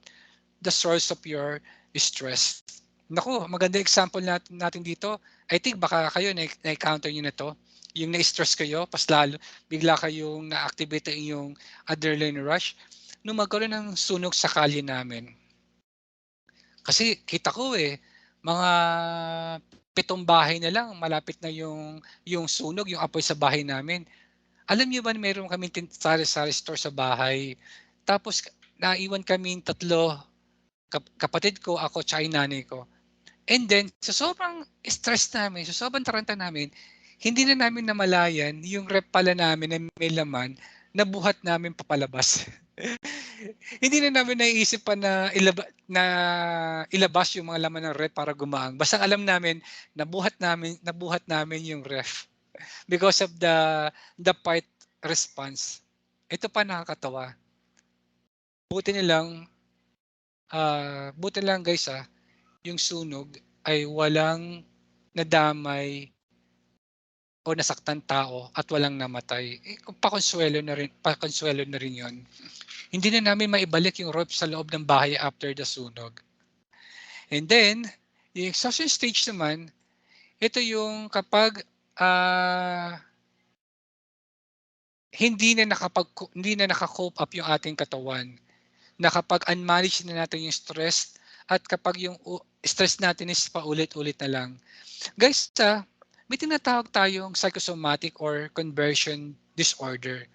the source of your stress. Naku, maganda example natin dito. I think baka kayo na-encounter nyo na to. Yung na-stress kayo, pas lalo, bigla kayong na-activate yung adrenaline rush. Nung magkaroon ng sunog sa kalye namin. Kasi kita ko mga 7 bahay na lang, malapit na yung sunog, yung apoy sa bahay namin. Alam niyo ba meron kami sari-sari store sa bahay. Tapos naiwan kaming 3, kapatid ko, ako, tsaka yung nanay ko. And then, sa sobrang stress namin, sa sobrang taranta namin, hindi na namin namalayan yung rep pala namin na may laman na buhat namin papalabas. Hindi na namin naiisip pa na ilabas yung mga laman ng rep para gumaang. Basta alam namin nabuhat namin yung ref because of the fight response. Ito pa nakakatawa. Buti lang guys yung sunog ay walang nadamay o nasaktan tao at walang namatay. Pakonsuelo na rin yon. Hindi na namin maibalik yung rope sa loob ng bahay after the sunog. And then, yung exhaustion stage naman, ito yung kapag hindi na naka-cope up yung ating katawan. Na kapag unmanaged na natin yung stress at kapag yung stress natin is paulit-ulit na lang. Guys, may tinatawag tayong psychosomatic or conversion disorder.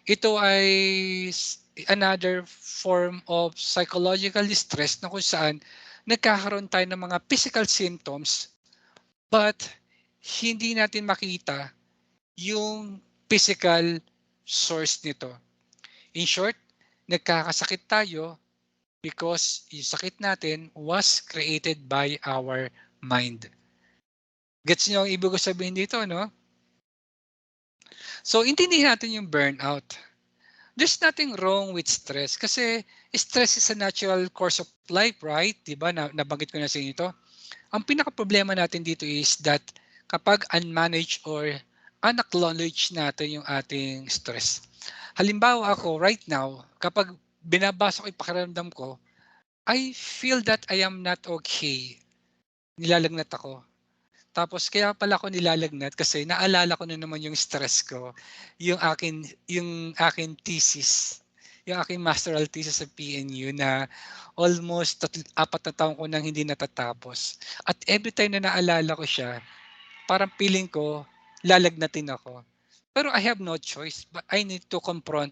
Ito ay another form of psychological distress na kung saan nagkakaroon tayo ng mga physical symptoms but hindi natin makita yung physical source nito. In short, nagkakasakit tayo because yung sakit natin was created by our mind. Gets niyo ang ibig ko sabihin dito, no? So, intindihin natin yung burnout. There's nothing wrong with stress kasi stress is a natural course of life, right? Diba? Nabanggit ko na sa inyo ito. Ang pinaka-problema natin dito is that kapag unmanaged or unacknowledged natin yung ating stress. Halimbawa ako, right now, kapag binabasa ko yung pakiramdam ko, I feel that I am not okay. Nilalagnat ako. Tapos kaya pala ako nilalagnat kasi naalala ko na naman yung stress ko, yung akin thesis, yung aking masteral thesis sa PNU na almost 4 na taon ko nang hindi natatapos. At every time na naalala ko siya, parang feeling ko lalagnatin ako. Pero I have no choice, but I need to confront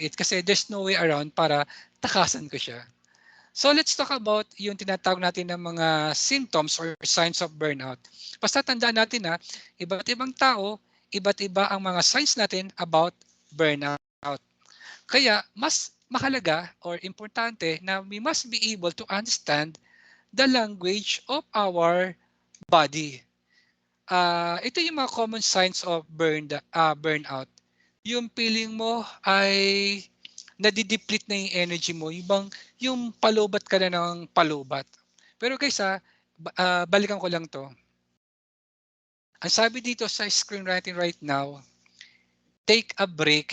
it kasi there's no way around para takasan ko siya. So let's talk about yung tinatawag natin ng mga symptoms or signs of burnout. Basta tandaan natin na iba't ibang tao, iba't iba ang mga signs natin about burnout. Kaya mas mahalaga or importante na we must be able to understand the language of our body. Ito yung mga common signs of burnout. Yung feeling mo ay nadideplete na yung energy mo, yung palubat ka na ng palubat. Pero guys balikan ko lang to. Ang sabi dito sa screenwriting right now, take a break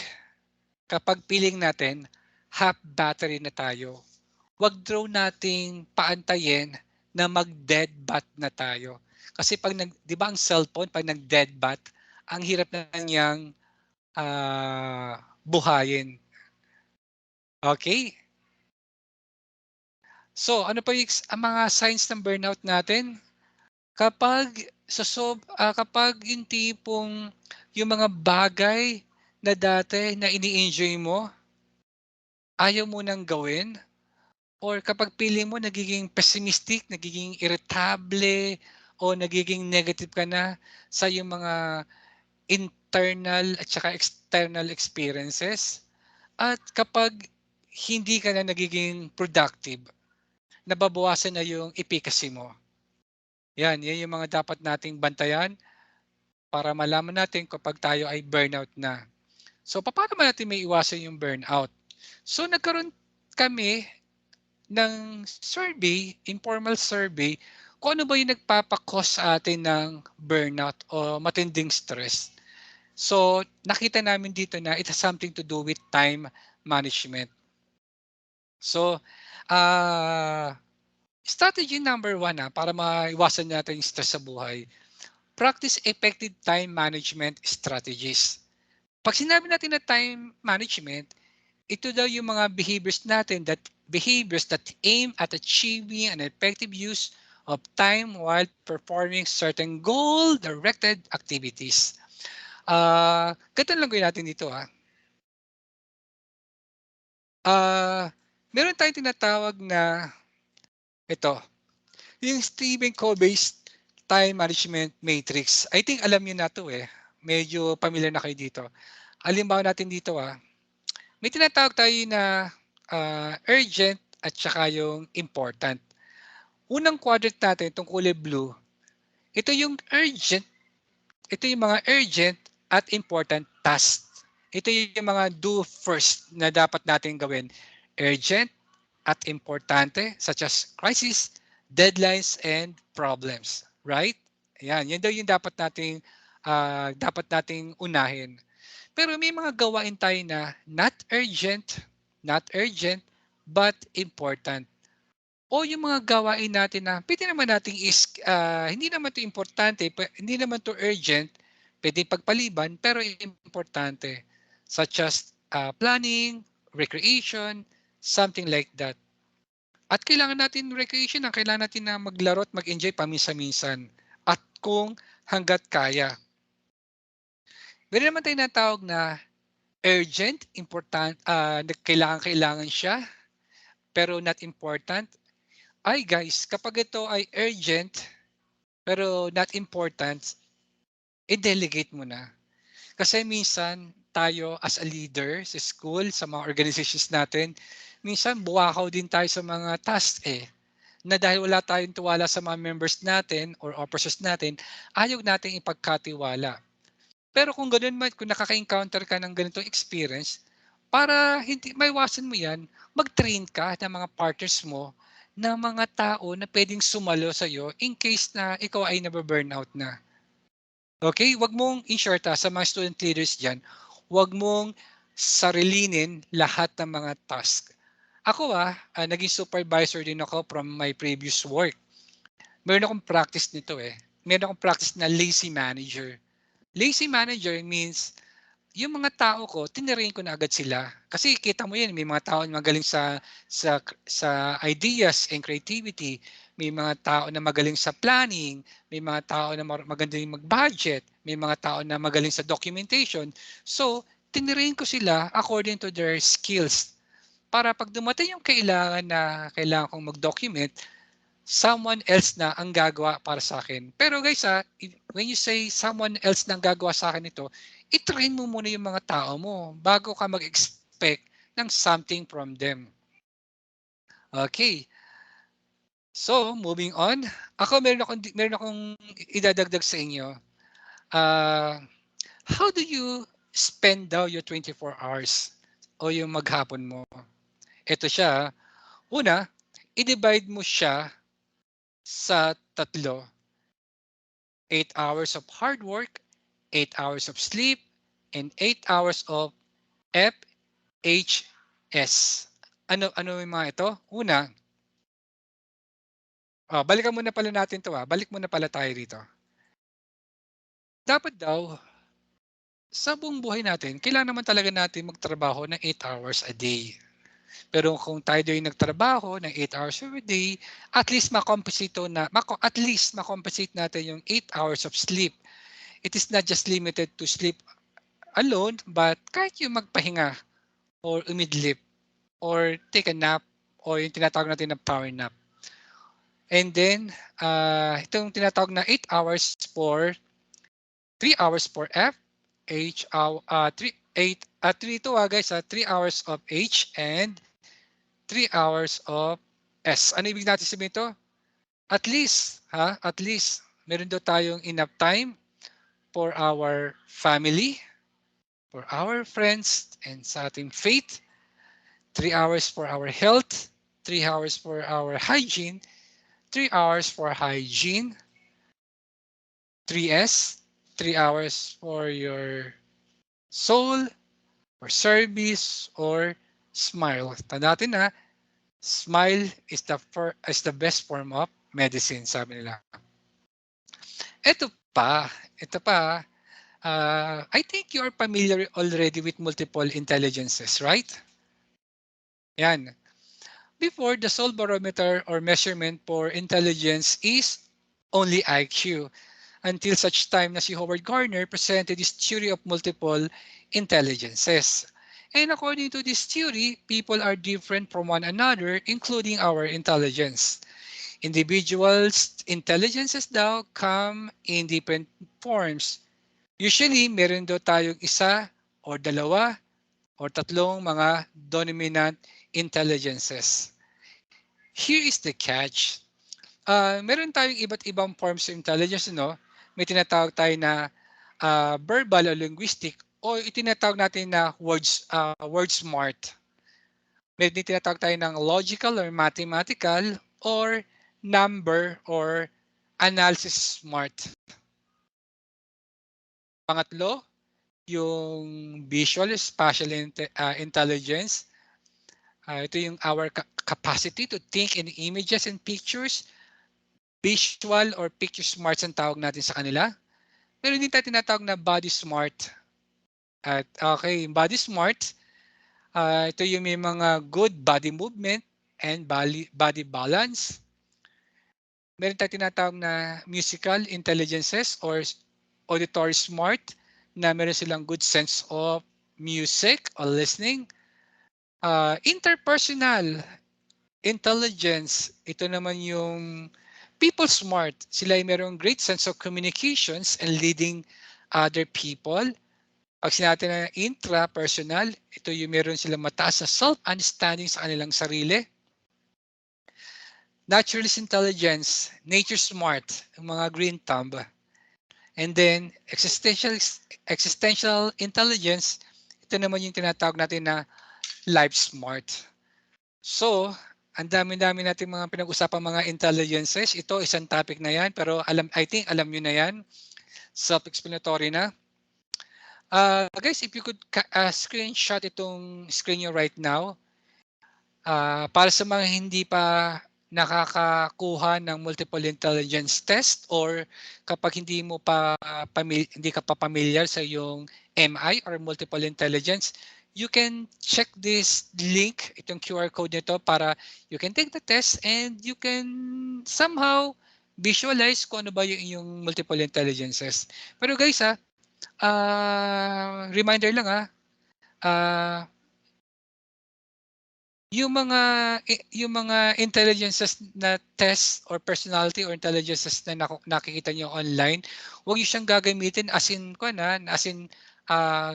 kapag feeling natin half battery na tayo. Wag daw nating paantayin na mag-dead bat na tayo. Kasi pag 'di ba ang cellphone pag nag-dead bat, ang hirap na niyang buhayin. Okay? So, ano pa yung ang mga signs ng burnout natin? Kapag yung tipong yung mga bagay na dati na ini-enjoy mo, ayaw mo nang gawin, or kapag feeling mo nagiging pessimistic, nagiging irritable, o nagiging negative ka na sa yung mga internal at saka external experiences, at kapag hindi ka na nagiging productive, nababawasan na yung efficacy mo. Yan yung mga dapat nating bantayan para malaman natin kapag tayo ay burnout na. So, paano ba natin may iwasan yung burnout? So, nagkaroon kami ng survey, informal survey, kung ano ba yung nagpapakos sa atin ng burnout o matinding stress. So, nakita namin dito na it has something to do with time management. So, strategy number 1 para maiwasan natin yung stress sa buhay, practice effective time management strategies. Pag sinabi natin na time management, ito daw yung mga behaviors that aim at achieving an effective use of time while performing certain goal-directed activities. Ganito lang gawin natin dito meron tayong tinatawag na ito, yung Stephen Covey's time management matrix. I think alam niyo na to Medyo familiar na kayo dito. Halimbawa natin dito may tinatawag tayo na urgent at saka yung important. Unang quadrant natin, itong kulay blue, ito yung mga urgent at important tasks. Ito yung mga do first na dapat natin gawin. Urgent at importante such as crisis, deadlines, and problems. Right? Yan daw yung dapat nating unahin. Pero may mga gawain tayo na not urgent, but important. O yung mga gawain natin na pwede naman nating hindi naman to importante, hindi naman to urgent, pwede pagpaliban, pero importante. Such as planning, recreation, something like that. At kailangan natin recreation, kailangan natin na maglaro at mag-enjoy paminsan-minsan. At kung hanggat kaya. Meron naman tayong natawag na urgent, important, kailangan siya, pero not important. Ay guys, kapag ito ay urgent, pero not important, i-delegate mo na. Kasi minsan, tayo as a leader sa school, sa mga organizations natin, minsan buwakaw din tayo sa mga tasks na dahil wala tayong tiwala sa mga members natin or officers natin, ayaw natin ipagkatiwala. Pero kung ganoon man, kung nakaka-encounter ka ng ganitong experience, para hindi maiwasan mo yan, mag-train ka ng mga partners mo ng mga tao na pwedeng sumalo sa iyo in case na ikaw ay nababurnout na. Okay? Wag mong, in short sa mga student leaders dyan, wag mong sarilinin lahat ng mga task. Ako naging supervisor din ako from my previous work. Meron akong practice nito Meron akong practice na lazy manager. Lazy manager means yung mga tao ko, tinirain ko na agad sila. Kasi kita mo yan, may mga tao na magaling sa ideas and creativity. May mga tao na magaling sa planning. May mga tao na magaling mag-budget. May mga tao na magaling sa documentation. So, tinirain ko sila according to their skills. para pag dumating yung kailangan na kailangan kong mag-document, someone else na ang gagawa para sa akin. Pero guys, when you say someone else na ang gagawa sa akin ito, i-train mo muna yung mga tao mo bago ka mag-expect ng something from them. Okay. So, moving on. Ako, meron akong idadagdag sa inyo. How do you spend daw your 24 hours o yung maghapon mo? Ito siya. Una, i-divide mo siya sa tatlo. 8 hours of hard work, 8 hours of sleep, and 8 hours of FHS. Ano yung mga ito? Una, balikan muna pala natin to. Balik muna pala tayo rito. Dapat daw, sa buong buhay natin, kailangan naman talaga natin magtrabaho ng 8 hours a day. Pero kung tayo ay nagtrabaho ng 8 hours a day, at least makompensate natin yung 8 hours of sleep. It is not just limited to sleep alone, but kahit yung magpahinga or umidlip or take a nap or yung tinatawag natin na power nap. And then, itong tinatawag na 8 hours for 3 hours for F, H, 3 hours of H and 3 hours of S. Ano ibig natin sabihin ito? At least meron daw tayong enough time for our family, for our friends, and sa ating faith. 3 hours for our health, 3 hours for our hygiene, 3 hours for hygiene, 3S, 3 hours for your soul, for service, or smile. Tandaan natin smile is the best form of medicine, sabi nila. Ito pa, I think you are familiar already with multiple intelligences, right? Yan. Before, the sole barometer or measurement for intelligence is only IQ, until such time na si Howard Gardner presented his theory of multiple intelligences. And according to this theory, people are different from one another, including our intelligence. Individuals' intelligences daw come in different forms. Usually, meron daw tayong isa or dalawa or tatlong mga dominant intelligences. Here is the catch. Meron tayong iba't ibang forms of intelligence, no? May tinatawag tayo na verbal o linguistic o itinatawag natin na word smart. May tinatawag tayo ng logical or mathematical or number or analysis smart. Pangatlo, yung visual spatial intelligence. Ito yung our capacity to think in images and pictures. Visual or picture smarts ang tawag natin sa kanila. Pero hindi tayo tinatawag na body smart. At okay, body smart, ito yung may mga good body movement and body balance. Meron tayo tinatawag na musical intelligences or auditory smart na meron silang good sense of music or listening. Interpersonal intelligence, ito naman yung people smart. Sila ay merong great sense of communications and leading other people. Pag sinabi na intrapersonal, ito yung meron silang mataas na self-understanding sa kanilang sarili. Naturalist intelligence, nature smart, yung mga green thumb. And then existential intelligence, ito naman yung tinatawag natin na life smart. So, ang dami-dami natin mga pinag-usapang mga intelligences. Ito, isang topic na yan, pero I think alam nyo na yan. Self-explanatory na. Guys, if you could screenshot itong screen nyo right now, para sa mga hindi pa nakakakuha ng multiple intelligence test or kapag hindi ka pa familiar sa yung MI or multiple intelligence, you can check this link, itong QR code nito para you can take the test and you can somehow visualize kung ano ba yung inyong multiple intelligences. Pero guys reminder lang yung mga intelligences na test or personality or intelligences na nakikita niyo online, huwag niyo siyang gagamitin as in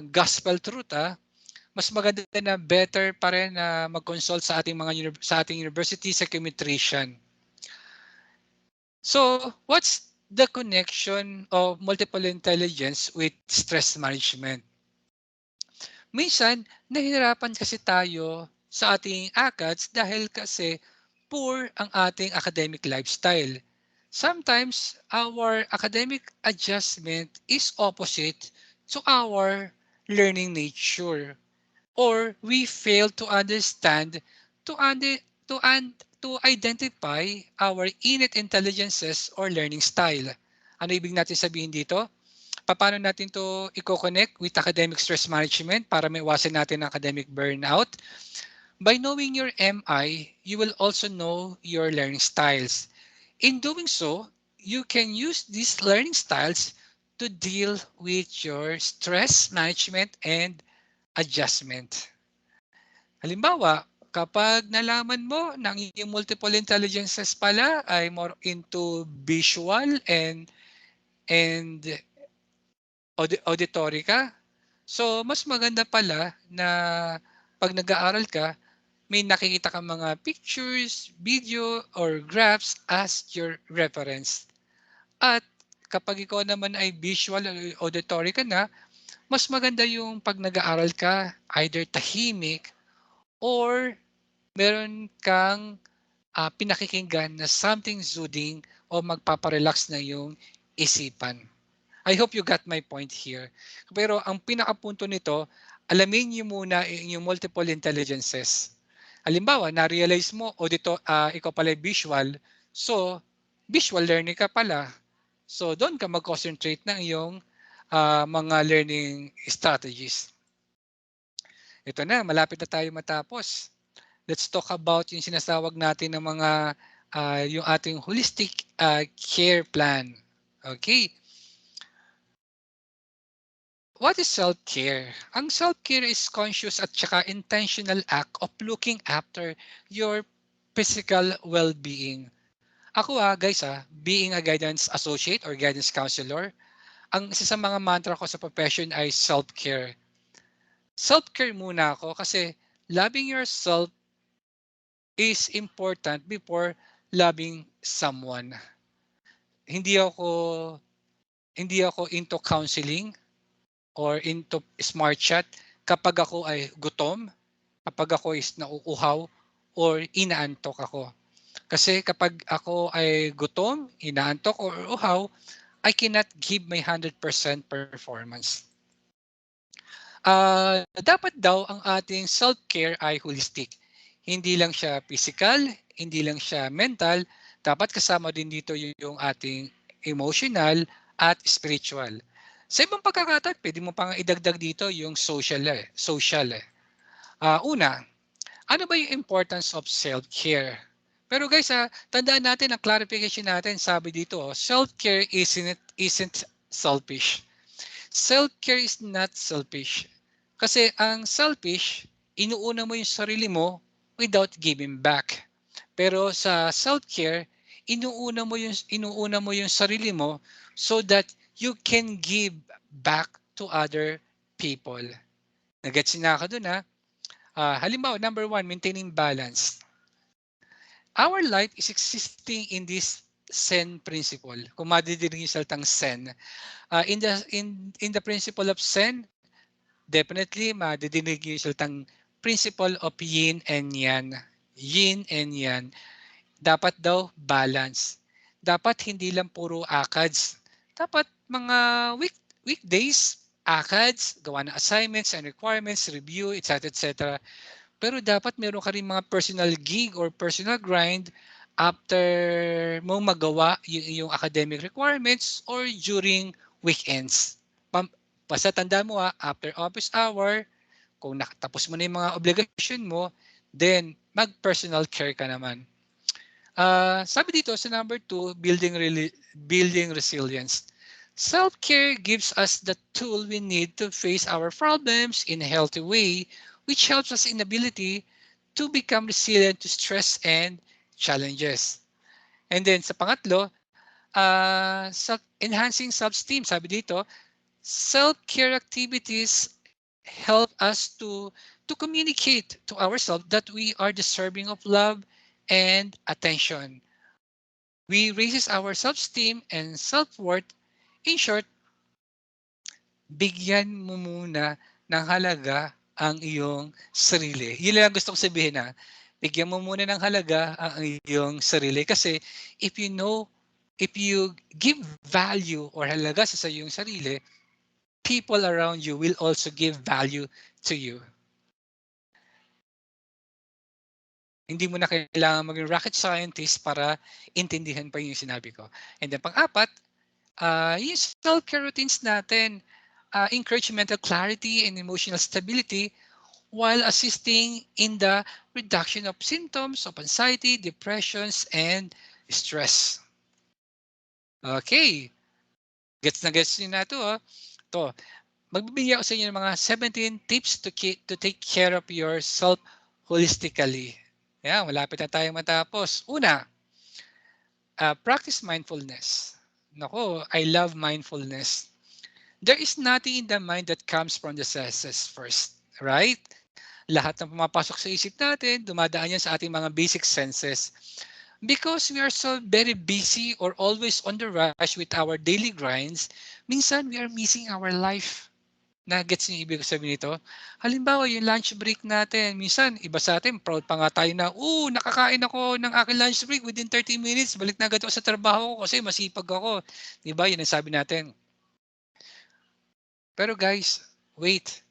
gospel truth. Mas maganda na better pa rin na mag-consult sa ating university psychometrician. So, what's the connection of multiple intelligence with stress management? Minsan, nahihirapan kasi tayo sa ating ACADS dahil kasi poor ang ating academic lifestyle. Sometimes, our academic adjustment is opposite to our learning nature, or we fail to understand to identify our innate intelligences or learning style. Ano ibig natin sabihin dito? Paano natin to i-connect with academic stress management para maiwasan natin ang academic burnout? By knowing your MI, you will also know your learning styles. In doing so, you can use these learning styles to deal with your stress management and adjustment. Halimbawa, kapag nalaman mo na ang iyong multiple intelligences pala ay more into visual and auditory ka, so mas maganda pala na pag nag-aaral ka, may nakikita kang mga pictures, video, or graphs as your reference. At kapag ikaw naman ay visual or auditory ka na, mas maganda yung pag nag-aaral ka, either tahimik or meron kang pinakikinggan na something soothing o magpaparelax na yung isipan. I hope you got my point here. Pero ang pinakapunto nito, alamin niyo muna yung multiple intelligences. Halimbawa, na-realize mo, ikaw pala visual, so visual learning ka pala. So doon ka mag-concentrate ng iyong mga learning strategies. Ito na, malapit na tayo matapos. Let's talk about yung sinasawag natin ng mga yung ating holistic care plan. Okay. What is self-care? Ang self-care is conscious at saka intentional act of looking after your physical well-being. Ako guys being a guidance associate or guidance counselor, ang isa sa mga mantra ko sa profession ay self-care. Self-care muna ako kasi loving yourself is important before loving someone. Hindi ako into counseling or into smart chat kapag ako ay gutom, kapag ako is nauuhaw, or inaantok ako. Kasi kapag ako ay gutom, inaantok, or uhaw, I cannot give my 100% performance. Dapat daw ang ating self-care ay holistic. Hindi lang siya physical, hindi lang siya mental, dapat kasama din dito yung ating emotional at spiritual. Sa ibang pagkakataon, pwede mo pang idagdag dito yung social. Una, ano ba yung importance of self-care? Pero guys, tandaan natin ang clarification natin, sabi dito, self-care isn't selfish. Self-care is not selfish. Kasi ang selfish, inuuna mo yung sarili mo without giving back. Pero sa self-care, inuuna mo yung sarili mo so that you can give back to other people. Nagets na ako dun halimbawa, number 1, maintaining balance. Our life is existing in this Zen principle. Kung madidinig yung salitang Zen. In the principle of Zen, definitely madidinig yung salitang principle of yin and yang. Yin and yang. Dapat daw balance. Dapat hindi lang puro ACADS. Dapat mga weekdays, ACADS, gawa ng assignments and requirements, review, etc. etc. Pero dapat meron ka rin mga personal gig or personal grind after mo magawa yung academic requirements or during weekends. Basta tanda mo after office hour, kung nakatapos mo na yung mga obligation mo, then mag-personal care ka naman. Sabi dito sa number 2, building resilience. Self-care gives us the tool we need to face our problems in a healthy way, which helps us in ability to become resilient to stress and challenges. And then sa pangatlo, enhancing self-esteem. Sabi dito, self-care activities help us to communicate to ourselves that we are deserving of love and attention. We raises our self-esteem and self-worth. In short, bigyan mo muna ng halaga ang iyong sarili. Yun lang gusto kong sabihin na. Bigyan mo muna ng halaga ang iyong sarili. Kasi if you give value or halaga sa iyong sarili, people around you will also give value to you. Hindi mo na kailangan maging rocket scientist para intindihan pa yung sinabi ko. And then pang-apat, yung self-care routines natin, encourage mental clarity and emotional stability while assisting in the reduction of symptoms of anxiety, depressions, and stress. Okay. Gets na gets nyo na ito. Ito, magbibigay ako sa inyo ng mga 17 tips to take care of yourself holistically. Yan, malapit na tayong matapos. Una, practice mindfulness. Nako, I love mindfulness. There is nothing in the mind that comes from the senses first, right? Lahat ng pumapasok sa isip natin, dumadaan yan sa ating mga basic senses. Because we are so very busy or always on the rush with our daily grinds, minsan we are missing our life. Na-gets niyo ibig sabihin nito? Halimbawa, yung lunch break natin, minsan iba sa atin, proud pa nga tayo na, nakakain ako ng aking lunch break within 30 minutes, balik na agad ako sa trabaho ko kasi masipag ako. Diba? Yun ang sabi natin. Pero guys, wait.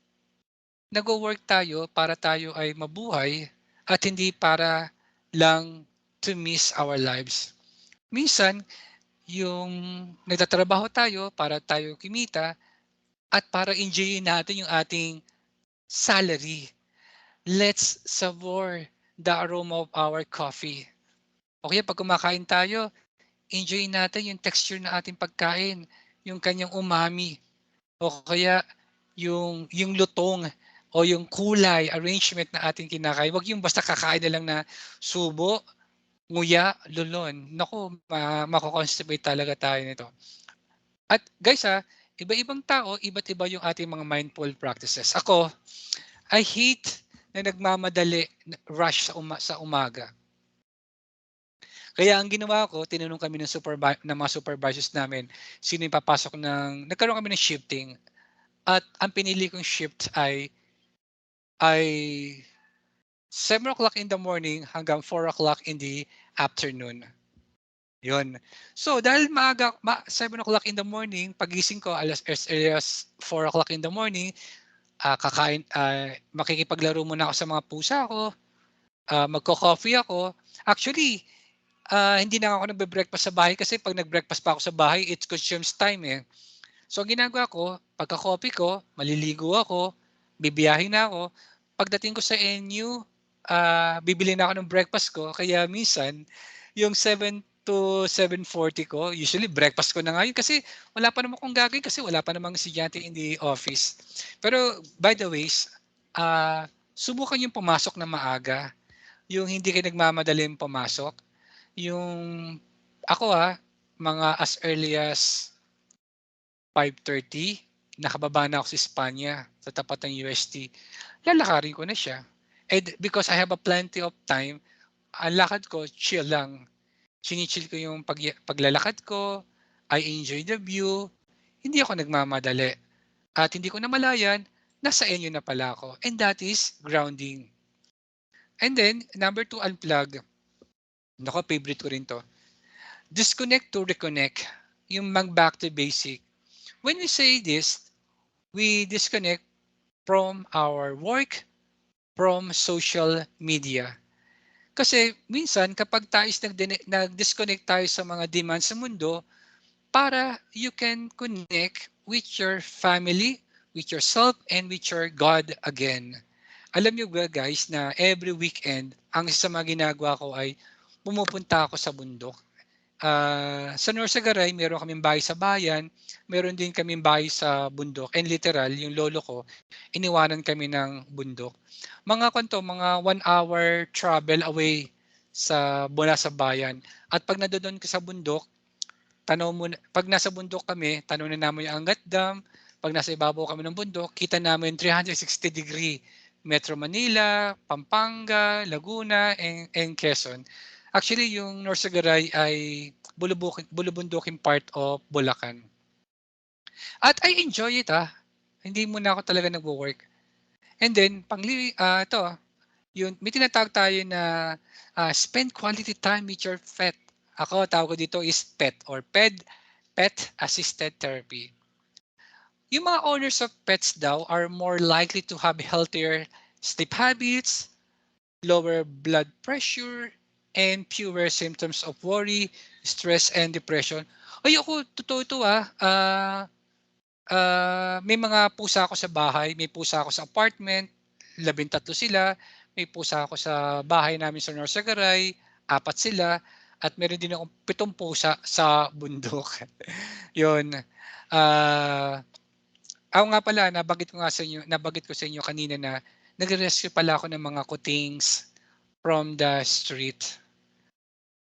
Nag-work tayo para tayo ay mabuhay at hindi para lang to miss our lives. Minsan, yung nagtatrabaho tayo para tayo kumita at para enjoyin natin yung ating salary. Let's savor the aroma of our coffee. O kaya pag kumakain tayo, enjoy natin yung texture ng ating pagkain, yung kanyang umami. O kaya yung lutong o yung kulay, arrangement na ating kinakain. Huwag yung basta kakain na lang na subo, nguya, lulon. Naku, mako-constipate talaga tayo nito. At guys iba-ibang tao, iba't iba yung ating mga mindful practices. Ako, I hate na nagmamadali, rush sa umaga. Kaya ang ginawa ko, tinanong kami ng mga supervisors namin, sino yung papasok nagkaroon kami ng shifting. At ang pinili kong shift ay 7 o'clock in the morning hanggang 4 o'clock in the afternoon. Yun. So, dahil maaga, 7 o'clock in the morning, pagising ko as early as 4 o'clock in the morning, makikipaglaro muna ako sa mga pusa ko, magko-coffee ako. Actually, hindi na ako nagbe-breakfast sa bahay kasi pag nag-breakfast pa ako sa bahay, it consumes time eh. So, ang ginagawa ko, pagka-coffee ko, maliligo ako, bibiyahin na ako. Pagdating ko sa NU, bibili na ako ng breakfast ko. Kaya minsan, yung 7 to 7:40 ko, usually breakfast ko na nga yun kasi wala pa naman akong gagawin kasi wala pa namang estudyante in the office. Pero by the ways, subukan yung pumasok na maaga. Yung hindi kayo nagmamadaling pumasok. Yung ako mga as early as 5:30, nakababa na ako sa Espanya sa tapat ng UST. Lalakarin ko na siya. And because I have a plenty of time, ang lakad ko, chill lang. Sinichill ko yung paglalakad ko, I enjoy the view, hindi ako nagmamadali. At hindi ko namalayan, nasa inyo na pala ako. And that is grounding. And then, number 2, unplug. Nako, favorite ko rin to. Disconnect to reconnect. Yung mag-back to basic. When we say this, we disconnect from our work, from social media. Kasi minsan kapag tayo nag-disconnect tayo sa mga demands sa mundo, para you can connect with your family, with yourself, and with your God again. Alam niyo ba guys na every weekend, ang isa sa mga ginagawa ko ay pumupunta ako sa bundok. Sa Norsagaray, meron kaming bahay sa bayan, meron din kaming bahay sa bundok. And literal, yung lolo ko, iniwanan kami ng bundok. Mga 1 hour travel away mula sa bayan. At pag nandoon ka sa bundok, pag nasa bundok kami, tanong na namin yung Angat Dam. Pag nasa ibabaw kami ng bundok, kita namin 360-degree Metro Manila, Pampanga, Laguna, and Quezon. Actually, yung Norsagaray ay bulubunduking part of Bulacan. At I enjoy it Hindi muna ako talaga nagwo-work. And then, may tinatawag tayo na spend quality time with your pet. Ako, tawag ko dito is PET or Pet Assisted Therapy. Yung mga owners of pets daw are more likely to have healthier sleep habits, lower blood pressure, and fewer symptoms of worry, stress, and depression. Ay, ako, totoo ito may mga pusa ako sa bahay, may pusa ako sa apartment, 13 sila, may pusa ako sa bahay namin sa Norsagaray, 4 sila, at meron din akong 7 pusa sa bundok. Yun. Ako nga pala, nabanggit ko sa inyo kanina na nagre-rescue pala ako ng mga kutings from the street.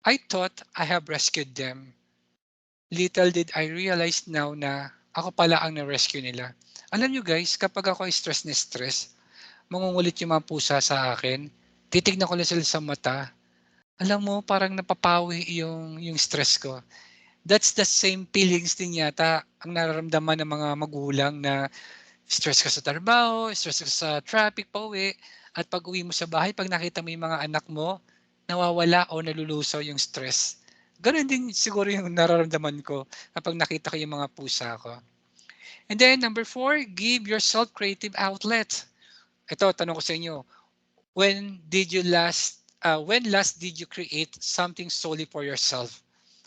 I thought I have rescued them. Little did I realize now na ako pala ang na-rescue nila. Alam nyo guys, kapag ako ay stress, mangungulit yung mga pusa sa akin, titignan ko lang sila sa mata. Alam mo, parang napapawi yung stress ko. That's the same feelings din yata ang nararamdaman ng mga magulang na stress ka sa trabaho, stress ka sa traffic pauwi, at pag uwi mo sa bahay, pag nakita mo yung mga anak mo, nawawala o nalulusaw yung stress. Ganon din siguro yung nararamdaman ko kapag nakita ko yung mga pusa ko. And then number 4, give yourself creative outlet. Ito, tanong ko sa inyo, when last did you create something solely for yourself?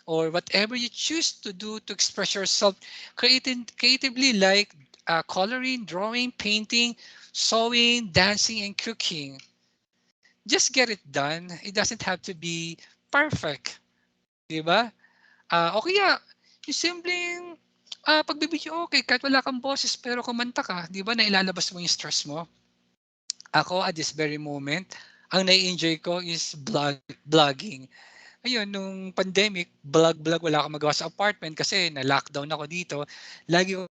Or whatever you choose to do to express yourself creatively, like coloring, drawing, painting, sewing, dancing, and cooking. Just get it done. It doesn't have to be perfect. Diba? O kaya, yung simpleng pagbibideo, okay, kahit wala kang boses pero kumanta ka, di ba, na ilalabas mo yung stress mo. Ako, at this very moment, ang nai-enjoy ko is vlogging. Ayun, nung pandemic, vlog, wala akong magawa sa apartment kasi na-lockdown ako dito. Lagi ko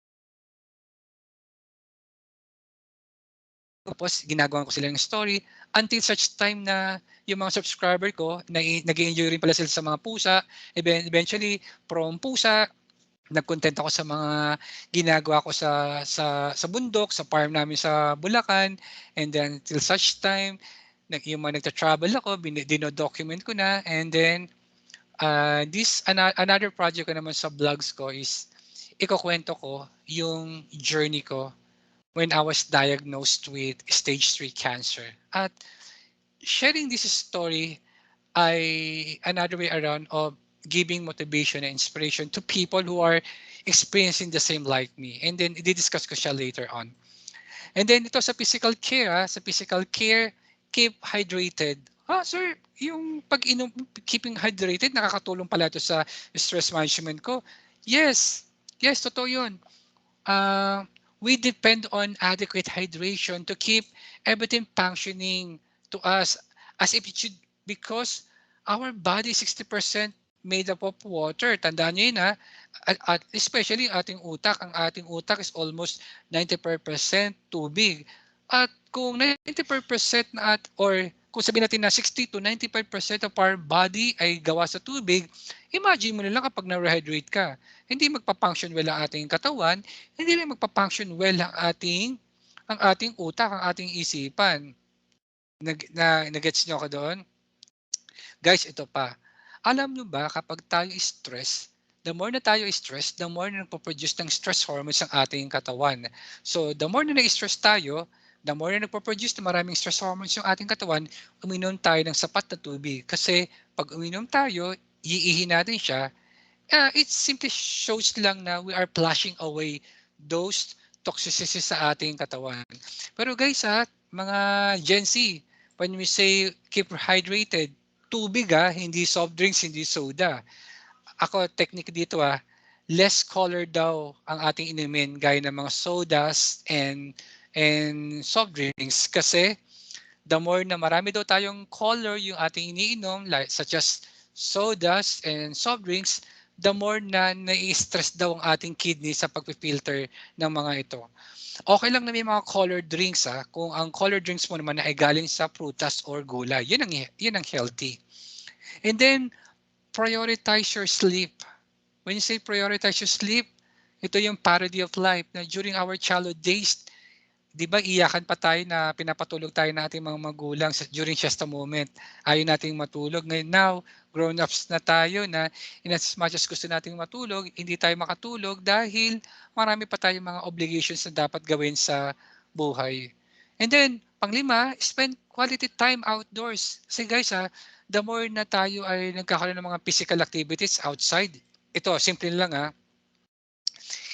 tapos ginagawa ko sila ng story until such time na yung mga subscriber ko nag-enjoy rin pala sila sa mga pusa. Eventually, from pusa, nag-content ako sa mga ginagawa ko sa bundok, sa farm namin sa Bulacan, and then till such time yung mga nagta-travel ako, dino-document ko na, and then another project ko naman sa vlogs ko is ikukwento ko yung journey ko when I was diagnosed with stage 3 cancer. At sharing this story ay another way around of giving motivation and inspiration to people who are experiencing the same like me. And then i-discuss ko siya later on. And then ito sa physical care, keep hydrated. Sir, yung pag-inom, keeping hydrated, nakakatulong pala ito sa stress management ko. Yes, totoo yun. We depend on adequate hydration to keep everything functioning to us as if it should, because our body is 60% made up of water. Tandaan nyo yun at especially ating utak. Ang ating utak is almost 95% tubig. At kung 95% or kung sabihin natin na 60 to 95% of our body ay gawa sa tubig, imagine mo na lang kapag na-rehydrate ka. Hindi magpa-function well ang ating katawan, hindi rin magpa-function well ang ating utak, ang ating isipan. Nag-gets nyo ako doon? Guys, ito pa. Alam nyo ba kapag tayo stress, the more na tayo stress, the more na nagpo-produce ng stress hormones ang ating katawan. So, the more na na-stress tayo, the more na nagpo-produce ng maraming stress hormones yung ating katawan, uminom tayo ng sapat na tubig. Kasi pag uminom tayo, iihin natin siya, it simply shows lang na we are flushing away those toxicities sa ating katawan. Pero guys, mga Gen Z, when we say keep hydrated, tubig hindi soft drinks, hindi soda. ako technique dito less color daw ang ating inumin gaya ng mga sodas and soft drinks kasi the more na marami daw tayong color yung ating iniinom like such as sodas and soft drinks, the more na nai-stress daw ang ating kidney sa pagpipilter ng mga ito. Okay lang na may mga colored drinks kung ang colored drinks mo naman ay galing sa prutas or gulay. Yun ang healthy. And then prioritize your sleep. When you say prioritize your sleep, ito yung parody of life na during our childhood days, di ba iyakan pa tayo na pinapatulog tayo ng ating mga magulang during siesta moment. Ayaw nating matulog. Ngayon now, grown-ups na tayo na in as much as gusto nating matulog, hindi tayo makatulog dahil marami pa tayong mga obligations na dapat gawin sa buhay. And then, panglima, spend quality time outdoors. Kasi guys the more na tayo ay nagkakaroon ng mga physical activities outside, ito, simple lang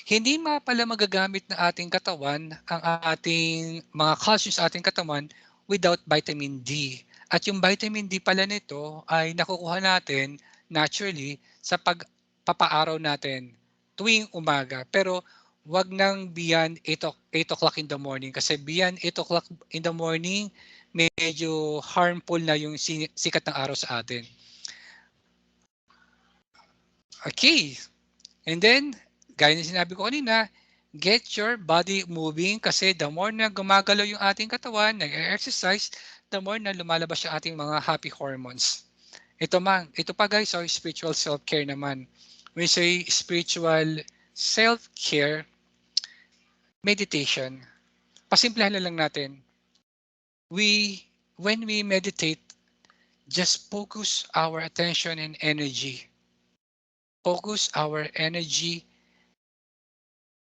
hindi pala magagamit na ating katawan ang ating mga calcium sa ating katawan without vitamin D. At yung vitamin D pala nito ay nakukuha natin naturally sa pagpapaaraw natin tuwing umaga. Pero wag nang beyond 8 o'clock in the morning kasi beyond 8 o'clock in the morning medyo harmful na yung sikat ng araw sa atin. Okay. And then, gaya ng sinabi ko kanina, get your body moving kasi the more na gumagalaw yung ating katawan, nag-exercise, the more na lumalabas yung ating mga happy hormones. Ito pa guys, spiritual self-care naman. When we say spiritual self-care, meditation. Pasimplahan na lang natin. When we meditate, just focus our attention and energy. Focus our energy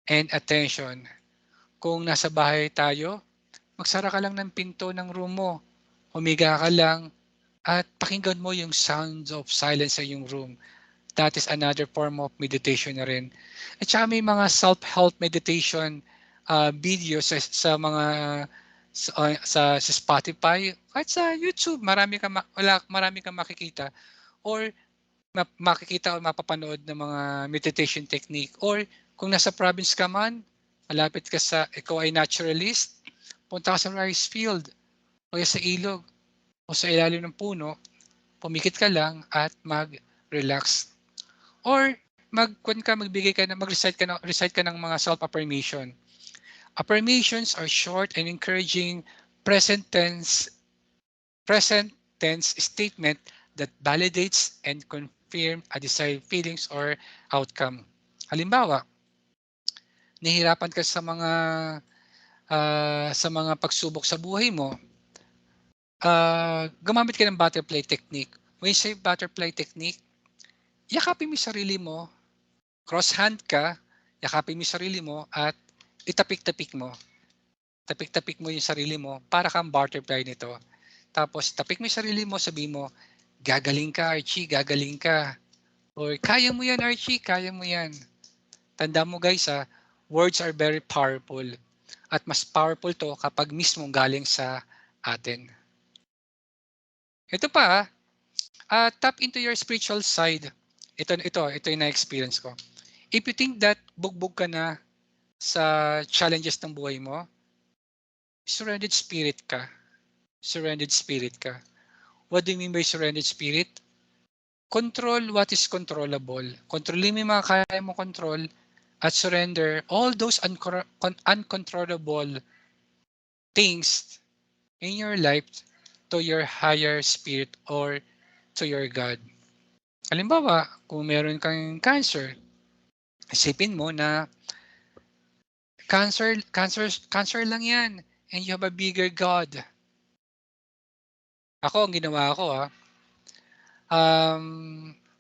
and attention. Kung nasa bahay tayo, magsara ka lang ng pinto ng room mo. Humiga ka lang at pakinggan mo yung sounds of silence sa iyong room. That is another form of meditation na rin. At saka may mga self-help meditation videos sa mga sa Spotify at sa YouTube. Marami kang makikita or makikita o mapapanood ng mga meditation technique. Or kung nasa province ka man, malapit ka ikaw ay naturalist, punta ka sa rice field o sa ilog o sa ilalim ng puno, pumikit ka lang at mag-relax. Or mag-recite ka ng mga self-affirmation. Affirmations are short and encouraging present tense statement that validates and confirm a desired feelings or outcome. Halimbawa, nahihirapan ka sa mga pagsubok sa buhay mo, gumamit ka ng butterfly technique. When you say butterfly technique, yakapin mo yung sarili mo, cross hand ka, yakapin mo yung sarili mo at itapik-tapik mo. Tapik-tapik mo yung sarili mo para kang butterfly nito. Tapos tapik mo yung sarili mo, sabi mo, gagaling ka Archie, gagaling ka. Or kaya mo yan Archie, kaya mo yan. Tanda mo guys words are very powerful. At mas powerful to kapag mismong galing sa atin. Ito pa tap into your spiritual side. Ito yung na-experience ko. If you think that bugbog ka na sa challenges ng buhay mo, surrendered spirit ka. Surrendered spirit ka. What do you mean by surrendered spirit? Control what is controllable. Kontrolin mo yung mga kaya mo control at surrender all those uncontrollable things in your life to your higher spirit or to your God. Halimbawa, kung meron kang cancer, isipin mo na cancer lang yan and you have a bigger God. Ako, ang ginawa ko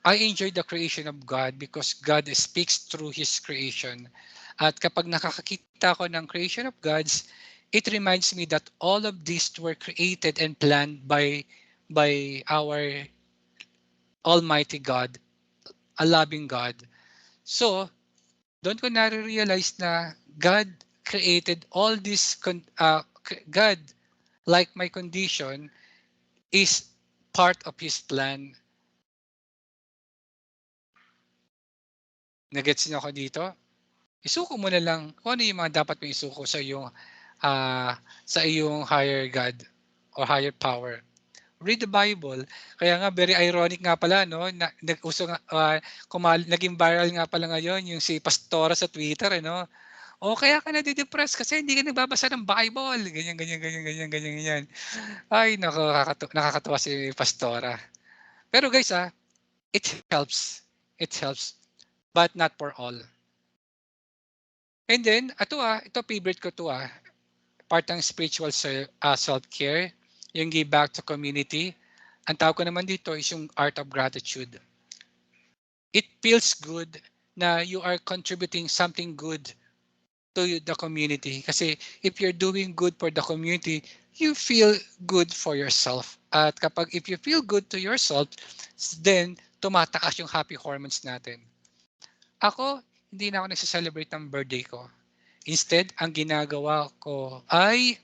I enjoy the creation of God because God speaks through His creation. At kapag nakakakita ko ng creation of God's, it reminds me that all of these were created and planned by our Almighty God, a loving God. So, doon ko na-realize na God created all this, God, like my condition, is part of His plan. Nagets niyo ako dito? Isuko mo na lang kung ano yung mga dapat mong isuko sa iyong higher God or higher power. Read the Bible. Kaya nga very ironic nga pala no, nag-uso nga naging viral nga pala ngayon yung si Pastora sa Twitter no. O kaya ka nade-depress kasi hindi ka nagbabasa ng Bible. Ganyan ganyan ganyan ganyan ganyan ganyan. Ay nakakatuwa si Pastora. Pero guys it helps. It helps but not for all. And then ito favorite ko part ng spiritual self-care, yung give back to community. Ang tawag ko naman dito is yung art of gratitude. It feels good na you are contributing something good to the community. Kasi if you're doing good for the community, you feel good for yourself. At if you feel good to yourself, then tumataas yung happy hormones natin. Ako, hindi na ako nagsa-celebrate ng birthday ko. Instead, ang ginagawa ko ay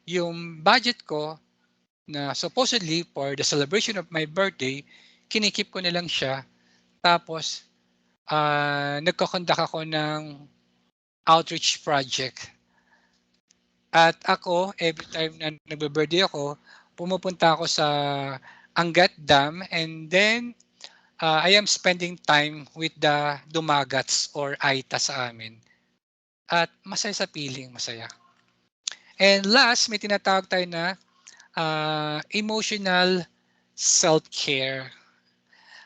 yung budget ko na supposedly for the celebration of my birthday, kinikip ko na lang siya. Tapos, nagko-conduct ako ng outreach project. At ako, every time na nagbe-birthday ako, pumupunta ako sa Angat Dam and then I am spending time with the dumagats or Aita sa amin. At masaya sa feeling, masaya. And last, may tinatawag tayo na emotional self-care.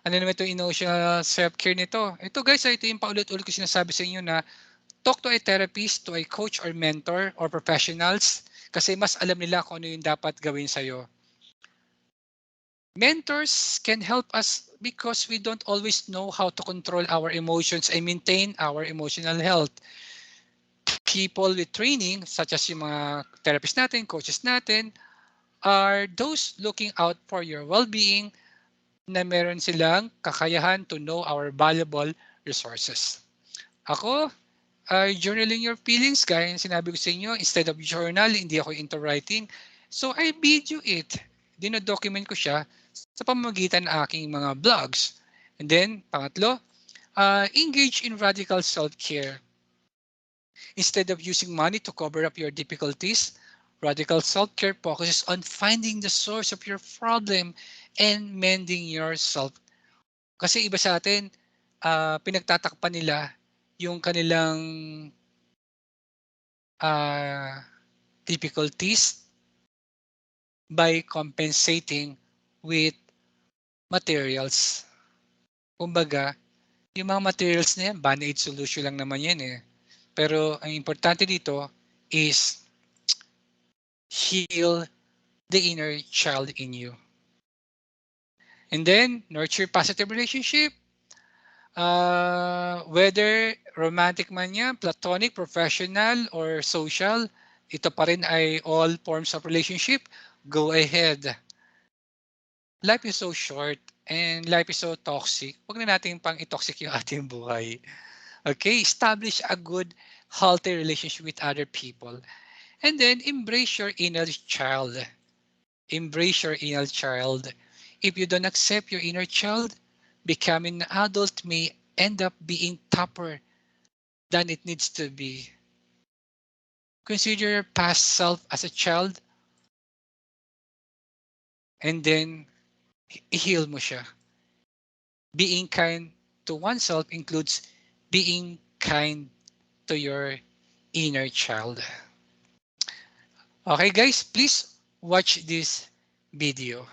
Ano naman ito emotional self-care nito? Ito guys, ito yung paulit-ulit ko sinasabi sa inyo na talk to a therapist, to a coach or mentor or professionals kasi mas alam nila kung ano yung dapat gawin sa'yo. Mentors can help us because we don't always know how to control our emotions and maintain our emotional health. People with training, such as yung mga therapists natin, coaches natin, are those looking out for your well-being na meron silang kakayahan to know our valuable resources. Ako, journaling your feelings, gaya ng sinabi ko sa inyo, instead of journal, hindi ako into writing. So I video it. Dino-document ko siya sa pamamagitan ng aking mga blogs. And then, pangatlo, engage in radical self-care. Instead of using money to cover up your difficulties, radical self-care focuses on finding the source of your problem and mending yourself. Kasi iba sa atin, pinagtatakpan nila yung kanilang difficulties by compensating with materials. Kumbaga, yung mga materials na yan, band-aid solution lang naman yan eh. Pero ang importante dito is heal the inner child in you. And then, nurture positive relationship. Whether romantic man yan, platonic, professional, or social, ito pa rin ay all forms of relationship. Go ahead. Life is so short and life is so toxic. Huwag na natin pang i-toxic yung ating buhay. Okay, establish a good, healthy relationship with other people. And then, embrace your inner child. Embrace your inner child. If you don't accept your inner child, becoming an adult may end up being tougher than it needs to be. Consider your past self as a child and then i-heal mo siya. Being kind to oneself includes being kind to your inner child. Okay guys, please watch this video.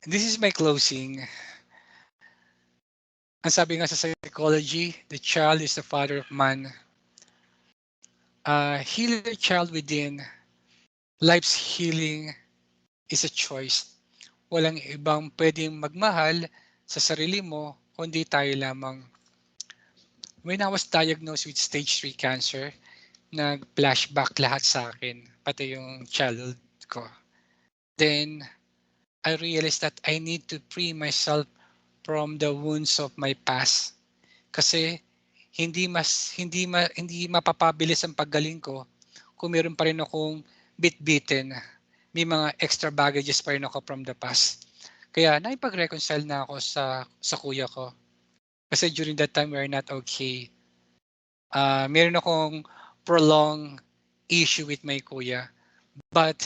This is my closing. Ang sabi nga sa psychology, the child is the father of man. Heal the child within. Life's healing is a choice. Walang ibang pwedeng magmahal sa sarili mo kundi tayo lamang. When I was diagnosed with stage 3 cancer, nag-flashback lahat sa akin, pati yung childhood ko. Then, I realized that I need to free myself from the wounds of my past. Kasi hindi mapapabilis ang paggaling ko kung meron pa rin akong bit-bitten. May mga extra baggages pa rin ako from the past. Kaya naipag-reconcile na ako sa kuya ko. Kasi during that time, we're not okay. Meron akong prolonged issue with my kuya. But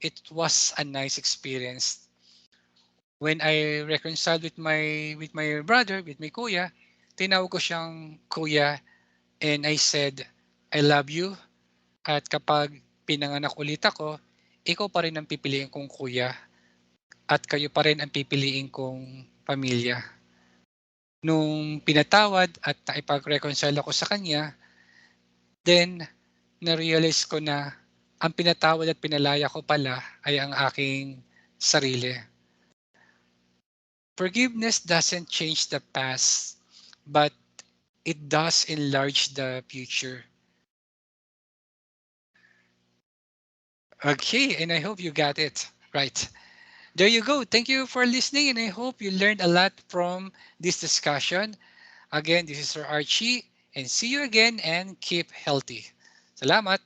it was a nice experience. When I reconciled with my brother, with my kuya, tinawag ko siyang kuya and I said, I love you. At kapag pinanganak ulit ako, ikaw pa rin ang pipiliin kong kuya at kayo pa rin ang pipiliin kong pamilya. Nung pinatawad at naipag-reconcile ako sa kanya, then na-realize ko na ang pinatawad at pinalaya ko pala ay ang aking sarili. Forgiveness doesn't change the past, but it does enlarge the future. Okay, and I hope you got it right. There you go. Thank you for listening, and I hope you learned a lot from this discussion. Again, this is Sir Archie, and see you again and keep healthy. Salamat!